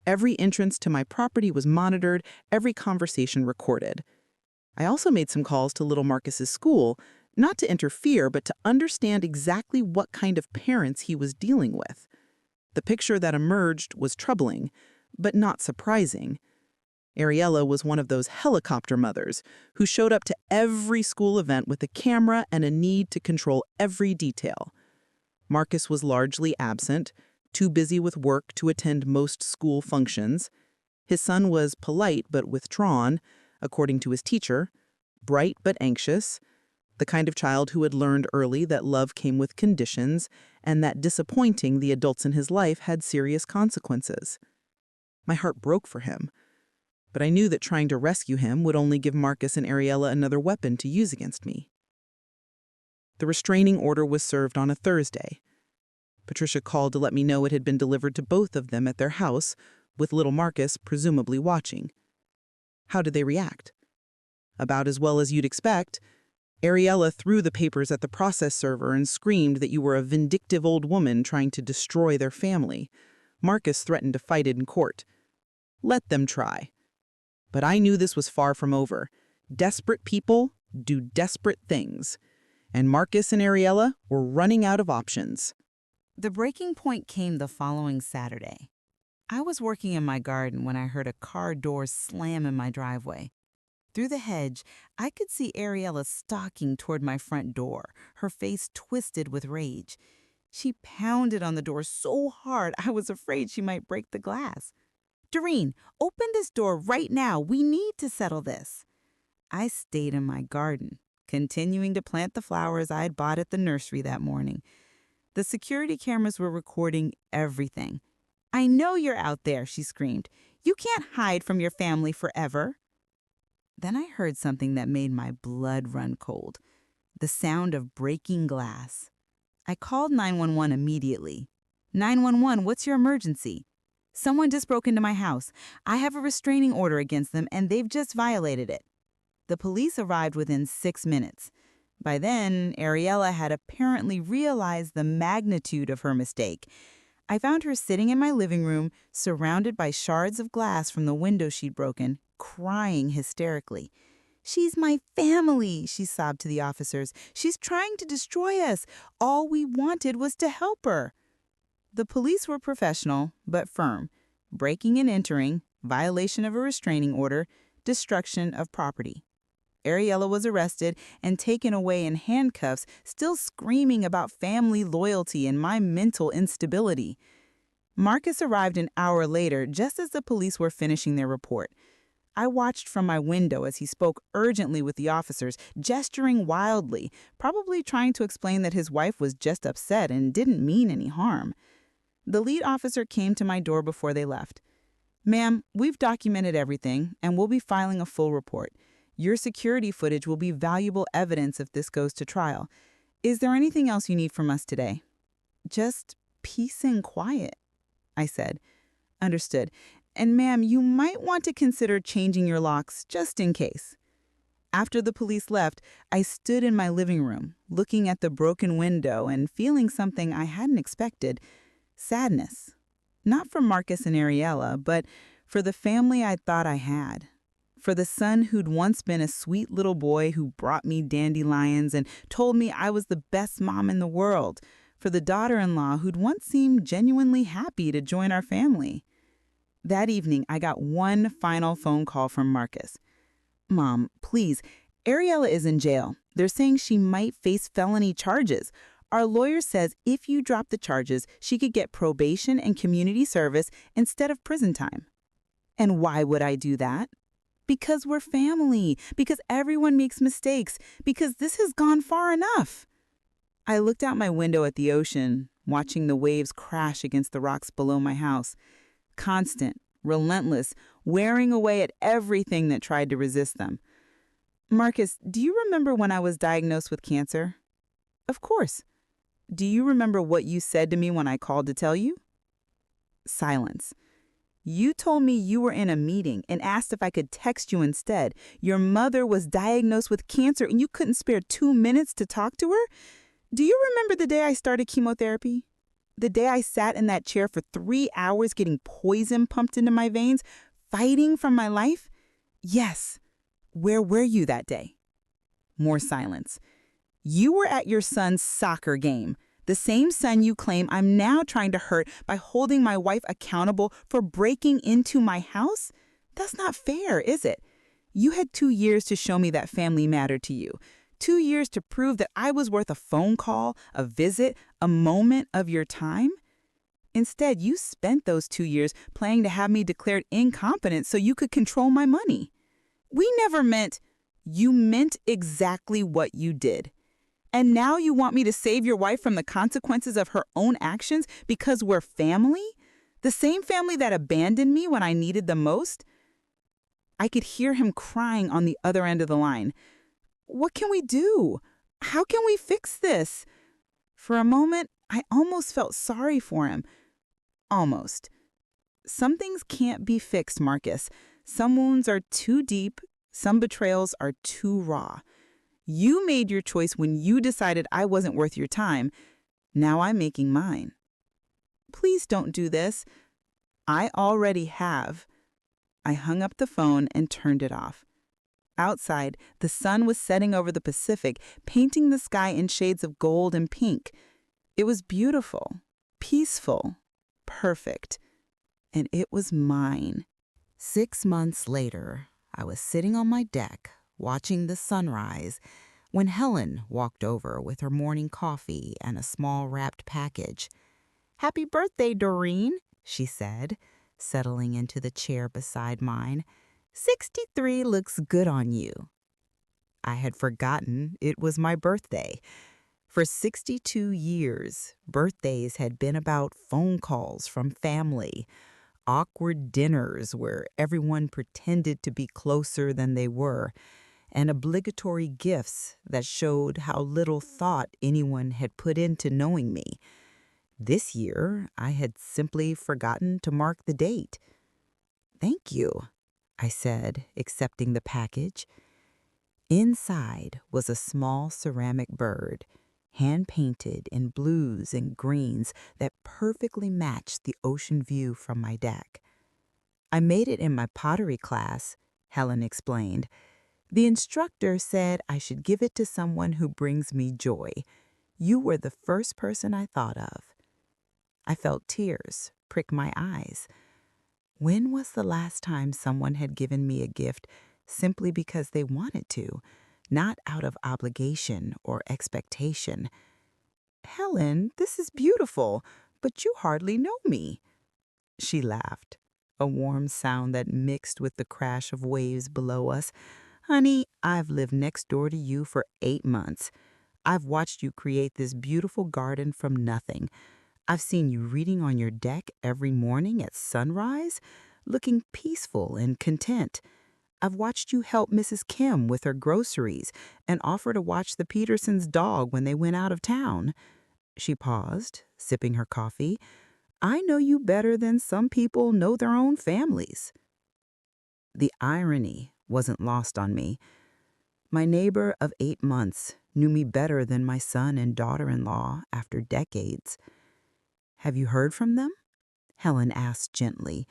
Every entrance to my property was monitored, every conversation recorded. I also made some calls to little Marcus's school, not to interfere, but to understand exactly what kind of parents he was dealing with. The picture that emerged was troubling, but not surprising. Ariela was one of those helicopter mothers who showed up to every school event with a camera and a need to control every detail. Marcus was largely absent, too busy with work to attend most school functions. His son was polite but withdrawn, according to his teacher, bright but anxious, the kind of child who had learned early that love came with conditions and that disappointing the adults in his life had serious consequences. My heart broke for him, but I knew that trying to rescue him would only give Marcus and Ariela another weapon to use against me. The restraining order was served on a Thursday. Patricia called to let me know it had been delivered to both of them at their house, with little Marcus presumably watching. How did they react? About as well as you'd expect. Ariela threw the papers at the process server and screamed that you were a vindictive old woman trying to destroy their family. Marcus threatened to fight it in court. Let them try. But I knew this was far from over. Desperate people do desperate things. And Marcus and Ariela were running out of options. The breaking point came the following Saturday. I was working in my garden when I heard a car door slam in my driveway. Through the hedge, I could see Ariela stalking toward my front door, her face twisted with rage. She pounded on the door so hard I was afraid she might break the glass. "Dorene, open this door right now. We need to settle this." I stayed in my garden, continuing to plant the flowers I had bought at the nursery that morning. The security cameras were recording everything. "I know you're out there," she screamed. "You can't hide from your family forever." Then I heard something that made my blood run cold. The sound of breaking glass. I called 911 immediately. "911, what's your emergency?" "Someone just broke into my house. I have a restraining order against them and they've just violated it." The police arrived within 6 minutes. By then, Ariela had apparently realized the magnitude of her mistake. I found her sitting in my living room, surrounded by shards of glass from the window she'd broken, crying hysterically. "She's my family," she sobbed to the officers. "She's trying to destroy us. All we wanted was to help her." The police were professional, but firm. Breaking and entering, violation of a restraining order, destruction of property. Ariela was arrested and taken away in handcuffs, still screaming about family loyalty and my mental instability. Marcus arrived an hour later, just as the police were finishing their report. I watched from my window as he spoke urgently with the officers, gesturing wildly, probably trying to explain that his wife was just upset and didn't mean any harm. The lead officer came to my door before they left. "Ma'am, we've documented everything, and we'll be filing a full report. Your security footage will be valuable evidence if this goes to trial. Is there anything else you need from us today?" "Just peace and quiet," I said. "Understood. And ma'am, you might want to consider changing your locks just in case." After the police left, I stood in my living room, looking at the broken window and feeling something I hadn't expected: sadness. Not for Marcus and Ariela, but for the family I thought I had. For the son who'd once been a sweet little boy who brought me dandelions and told me I was the best mom in the world. For the daughter-in-law who'd once seemed genuinely happy to join our family. That evening, I got one final phone call from Marcus. "Mom, please, Ariela is in jail. They're saying she might face felony charges. Our lawyer says if you drop the charges, she could get probation and community service instead of prison time." "And why would I do that?" "Because we're family. Because everyone makes mistakes. Because this has gone far enough." I looked out my window at the ocean, watching the waves crash against the rocks below my house. Constant, relentless, wearing away at everything that tried to resist them. "Marcus, do you remember when I was diagnosed with cancer?" "Of course." "Do you remember what you said to me when I called to tell you?" Silence. "You told me you were in a meeting and asked if I could text you instead. Your mother was diagnosed with cancer and you couldn't spare 2 minutes to talk to her? Do you remember the day I started chemotherapy? The day I sat in that chair for 3 hours getting poison pumped into my veins, fighting for my life? Yes. Where were you that day?" More silence. "You were at your son's soccer game. The same son you claim I'm now trying to hurt by holding my wife accountable for breaking into my house? That's not fair, is it? You had 2 years to show me that family mattered to you. 2 years to prove that I was worth a phone call, a visit, a moment of your time. Instead, you spent those 2 years planning to have me declared incompetent so you could control my money. We never meant—" "You meant exactly what you did. And now you want me to save your wife from the consequences of her own actions because we're family? The same family that abandoned me when I needed them most?" I could hear him crying on the other end of the line. "What can we do? How can we fix this?" For a moment, I almost felt sorry for him. Almost. Some things can't be fixed, Marcus. Some wounds are too deep. Some betrayals are too raw. You made your choice when you decided I wasn't worth your time. Now I'm making mine. Please don't do this. I already have. I hung up the phone and turned it off. Outside, the sun was setting over the Pacific, painting the sky in shades of gold and pink. It was beautiful, peaceful, perfect. And it was mine. 6 months later, I was sitting on my deck, watching the sunrise, when Helen walked over with her morning coffee and a small wrapped package. "Happy birthday, Dorene," she said, settling into the chair beside mine. 63 looks good on you." I had forgotten it was my birthday. For 62 years, birthdays had been about phone calls from family, awkward dinners where everyone pretended to be closer than they were, and obligatory gifts that showed how little thought anyone had put into knowing me. This year, I had simply forgotten to mark the date. "Thank you," I said, accepting the package. Inside was a small ceramic bird, hand-painted in blues and greens that perfectly matched the ocean view from my deck. "I made it in my pottery class," Helen explained. "The instructor said I should give it to someone who brings me joy. You were the first person I thought of." I felt tears prick my eyes. When was the last time someone had given me a gift simply because they wanted to, not out of obligation or expectation? "Helen, this is beautiful, but you hardly know me." She laughed. a warm sound that mixed with the crash of waves below us. Honey, I've lived next door to you for 8 months. I've watched you create this beautiful garden from nothing. I've seen you reading on your deck every morning at sunrise, looking peaceful and content. I've watched you help Mrs. Kim with her groceries and offer to watch the Petersons' dog when they went out of town. She paused, sipping her coffee. I know you better than some people know their own families. The irony wasn't lost on me. My neighbor of 8 months knew me better than my son and daughter-in-law after decades. Have you heard from them? Helen asked gently.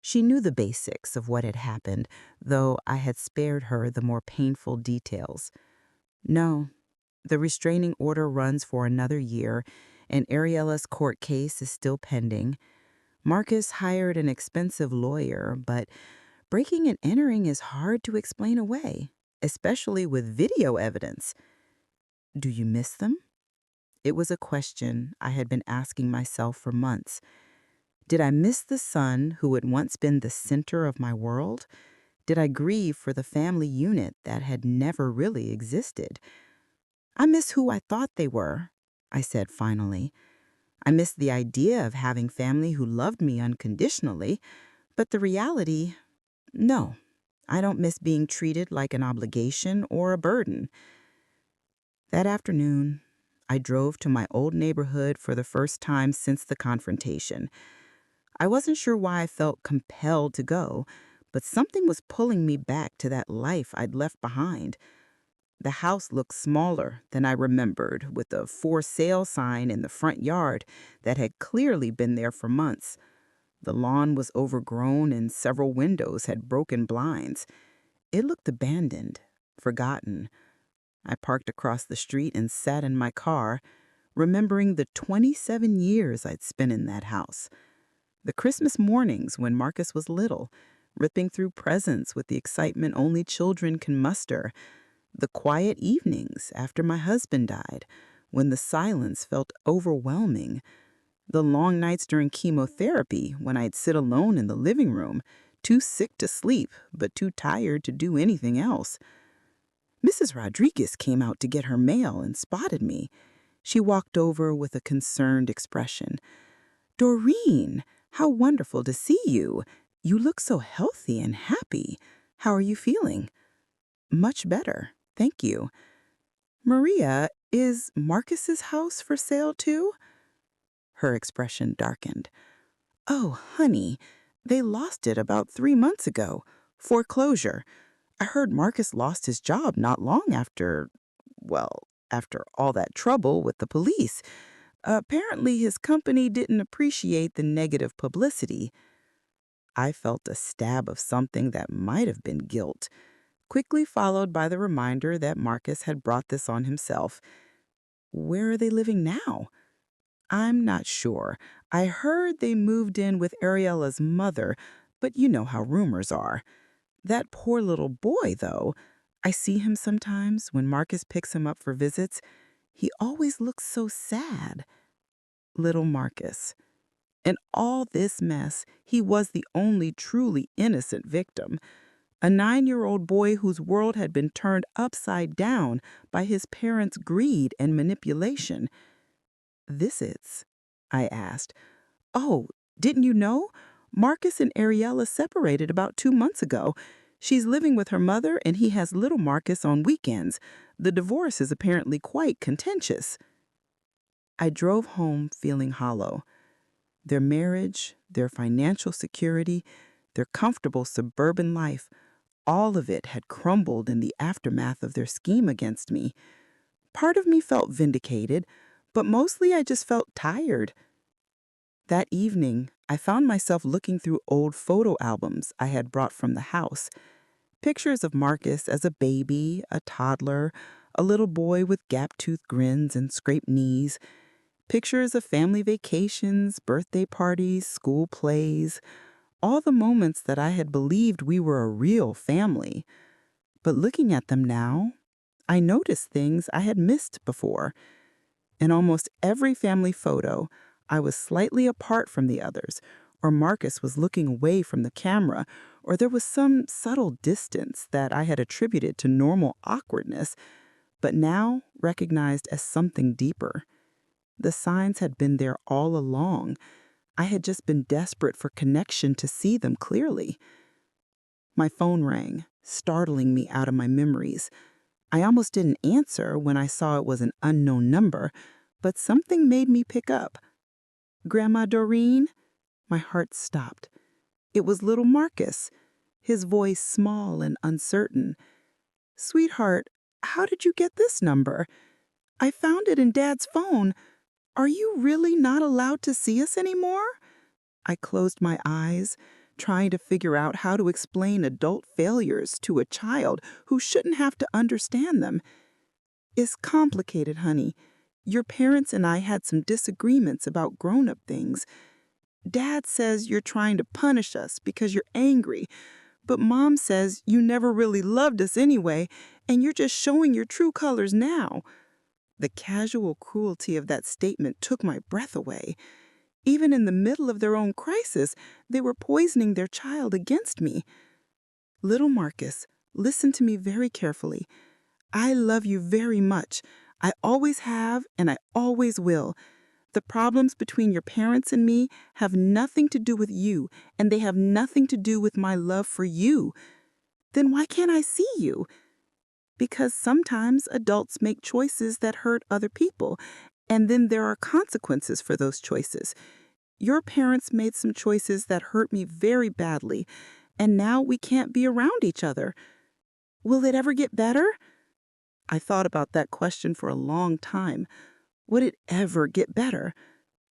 She knew the basics of what had happened, though I had spared her the more painful details. No, the restraining order runs for another year, and Ariela's court case is still pending. Marcus hired an expensive lawyer, but breaking and entering is hard to explain away, especially with video evidence. Do you miss them? It was a question I had been asking myself for months. Did I miss the son who had once been the center of my world? Did I grieve for the family unit that had never really existed? I miss who I thought they were, I said finally. I miss the idea of having family who loved me unconditionally, but the reality, no, I don't miss being treated like an obligation or a burden. That afternoon, I drove to my old neighborhood for the first time since the confrontation. I wasn't sure why I felt compelled to go, but something was pulling me back to that life I'd left behind. The house looked smaller than I remembered, with a for sale sign in the front yard that had clearly been there for months. The lawn was overgrown and several windows had broken blinds. It looked abandoned, forgotten. I parked across the street and sat in my car, remembering the 27 years I'd spent in that house. The Christmas mornings when Marcus was little, ripping through presents with the excitement only children can muster. The quiet evenings after my husband died, when the silence felt overwhelming. The long nights during chemotherapy when I'd sit alone in the living room, too sick to sleep but too tired to do anything else. Mrs. Rodriguez came out to get her mail and spotted me. She walked over with a concerned expression. Dorene, how wonderful to see you. You look so healthy and happy. How are you feeling? Much better, thank you. Maria, is Marcus's house for sale too? Her expression darkened. Oh, honey, they lost it about 3 months ago. Foreclosure. I heard Marcus lost his job not long after, after all that trouble with the police. Apparently his company didn't appreciate the negative publicity. I felt a stab of something that might have been guilt, quickly followed by the reminder that Marcus had brought this on himself. Where are they living now? I'm not sure. I heard they moved in with Ariela's mother, but you know how rumors are. That poor little boy, though. I see him sometimes when Marcus picks him up for visits. He always looks so sad. Little Marcus. In all this mess, he was the only truly innocent victim. A 9-year-old boy whose world had been turned upside down by his parents' greed and manipulation. Visits? I asked. Oh, didn't you know? Marcus and Ariela separated about 2 months ago. She's living with her mother and he has little Marcus on weekends. The divorce is apparently quite contentious. I drove home feeling hollow. Their marriage, their financial security, their comfortable suburban life, all of it had crumbled in the aftermath of their scheme against me. Part of me felt vindicated, but mostly I just felt tired. That evening, I found myself looking through old photo albums I had brought from the house. Pictures of Marcus as a baby, a toddler, a little boy with gap-toothed grins and scraped knees. Pictures of family vacations, birthday parties, school plays, all the moments that I had believed we were a real family. But looking at them now, I noticed things I had missed before. In almost every family photo, I was slightly apart from the others, or Marcus was looking away from the camera, or there was some subtle distance that I had attributed to normal awkwardness, but now recognized as something deeper. The signs had been there all along. I had just been desperate for connection to see them clearly. My phone rang, startling me out of my memories. I almost didn't answer when I saw it was an unknown number, but something made me pick up. "Grandma Dorene?" My heart stopped. It was little Marcus, his voice small and uncertain. "Sweetheart, how did you get this number? I found it in Dad's phone. Are you really not allowed to see us anymore?" I closed my eyes, trying to figure out how to explain adult failures to a child who shouldn't have to understand them. "It's complicated, honey. Your parents and I had some disagreements about grown-up things. Dad says you're trying to punish us because you're angry, but Mom says you never really loved us anyway, and you're just showing your true colors now." The casual cruelty of that statement took my breath away. Even in the middle of their own crisis, they were poisoning their child against me. "Little Marcus, listen to me very carefully. I love you very much. I always have, and I always will. The problems between your parents and me have nothing to do with you, and they have nothing to do with my love for you. Then why can't I see you? Because sometimes adults make choices that hurt other people, and then there are consequences for those choices. Your parents made some choices that hurt me very badly, and now we can't be around each other. Will it ever get better?" I thought about that question for a long time. Would it ever get better?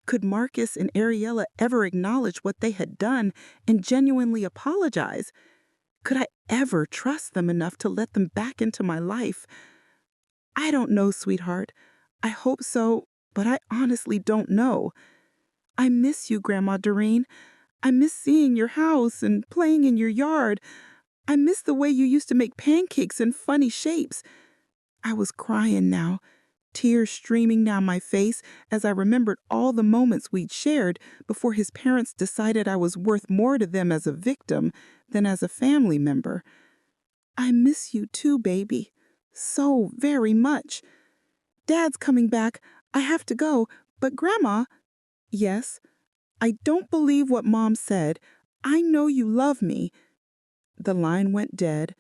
Could Marcus and Ariela ever acknowledge what they had done and genuinely apologize? Could I ever trust them enough to let them back into my life? I don't know, sweetheart. I hope so, but I honestly don't know. I miss you, Grandma Dorene. I miss seeing your house and playing in your yard. I miss the way you used to make pancakes in funny shapes. I was crying now, tears streaming down my face as I remembered all the moments we'd shared before his parents decided I was worth more to them as a victim than as a family member. I miss you too, baby. So very much. Dad's coming back. I have to go, but Grandma... "Yes, I don't believe what Mom said. I know you love me." The line went dead,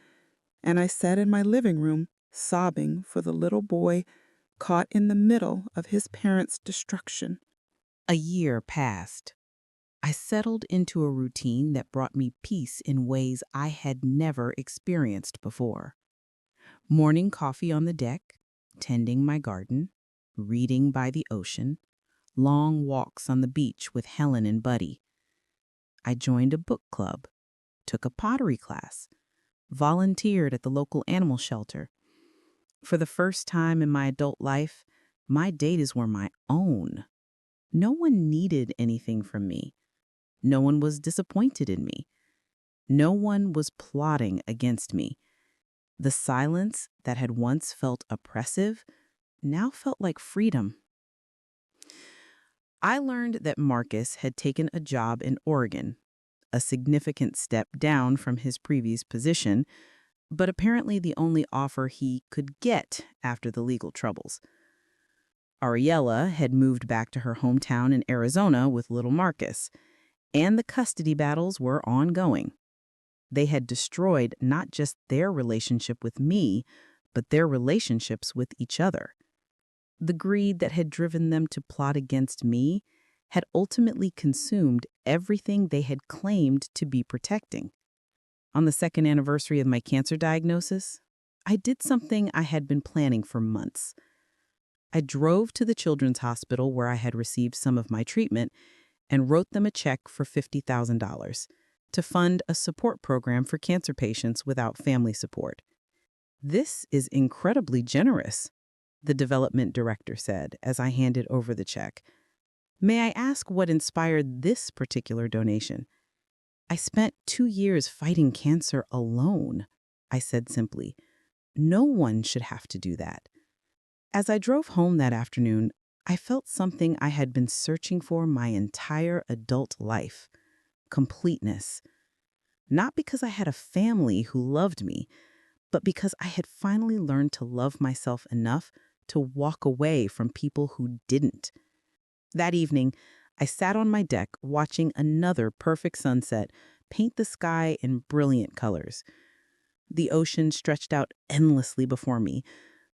and I sat in my living room, sobbing for the little boy caught in the middle of his parents' destruction. A year passed. I settled into a routine that brought me peace in ways I had never experienced before. Morning coffee on the deck, tending my garden, reading by the ocean, long walks on the beach with Helen and Buddy. I joined a book club, took a pottery class, volunteered at the local animal shelter. For the first time in my adult life, my days were my own. No one needed anything from me. No one was disappointed in me. No one was plotting against me. The silence that had once felt oppressive now felt like freedom. I learned that Marcus had taken a job in Oregon, a significant step down from his previous position, but apparently the only offer he could get after the legal troubles. Ariela had moved back to her hometown in Arizona with little Marcus, and the custody battles were ongoing. They had destroyed not just their relationship with me, but their relationships with each other. The greed that had driven them to plot against me had ultimately consumed everything they had claimed to be protecting. On the second anniversary of my cancer diagnosis, I did something I had been planning for months. I drove to the children's hospital where I had received some of my treatment and wrote them a check for $50,000 to fund a support program for cancer patients without family support. "This is incredibly generous," the development director said as I handed over the check. "May I ask what inspired this particular donation?" "I spent 2 years fighting cancer alone," I said simply. "No one should have to do that." As I drove home that afternoon, I felt something I had been searching for my entire adult life: completeness. Not because I had a family who loved me, but because I had finally learned to love myself enough to walk away from people who didn't. That evening, I sat on my deck watching another perfect sunset paint the sky in brilliant colors. The ocean stretched out endlessly before me,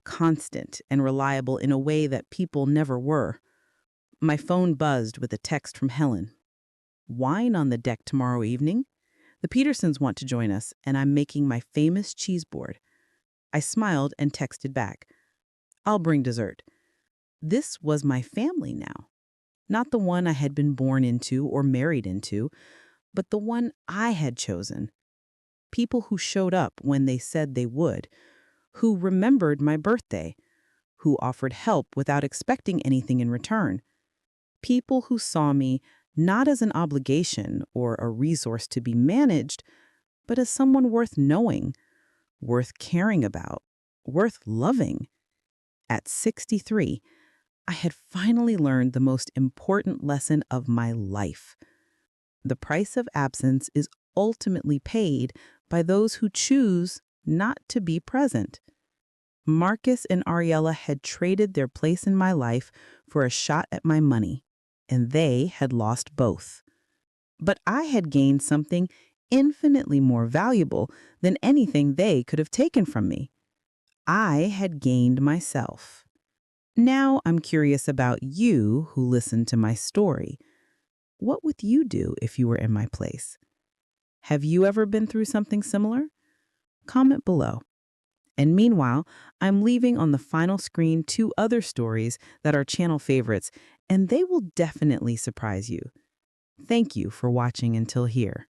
constant and reliable in a way that people never were. My phone buzzed with a text from Helen. Wine on the deck tomorrow evening? The Petersons want to join us, and I'm making my famous cheese board. I smiled and texted back, I'll bring dessert. This was my family now. Not the one I had been born into or married into, but the one I had chosen. People who showed up when they said they would, who remembered my birthday, who offered help without expecting anything in return. People who saw me not as an obligation or a resource to be managed, but as someone worth knowing, worth caring about, worth loving. At 63, I had finally learned the most important lesson of my life. The price of absence is ultimately paid by those who choose not to be present. Marcus and Ariela had traded their place in my life for a shot at my money, and they had lost both. But I had gained something infinitely more valuable than anything they could have taken from me. I had gained myself. Now I'm curious about you who listened to my story. What would you do if you were in my place? Have you ever been through something similar? Comment below. And meanwhile, I'm leaving on the final screen 2 other stories that are channel favorites, and they will definitely surprise you. Thank you for watching until here.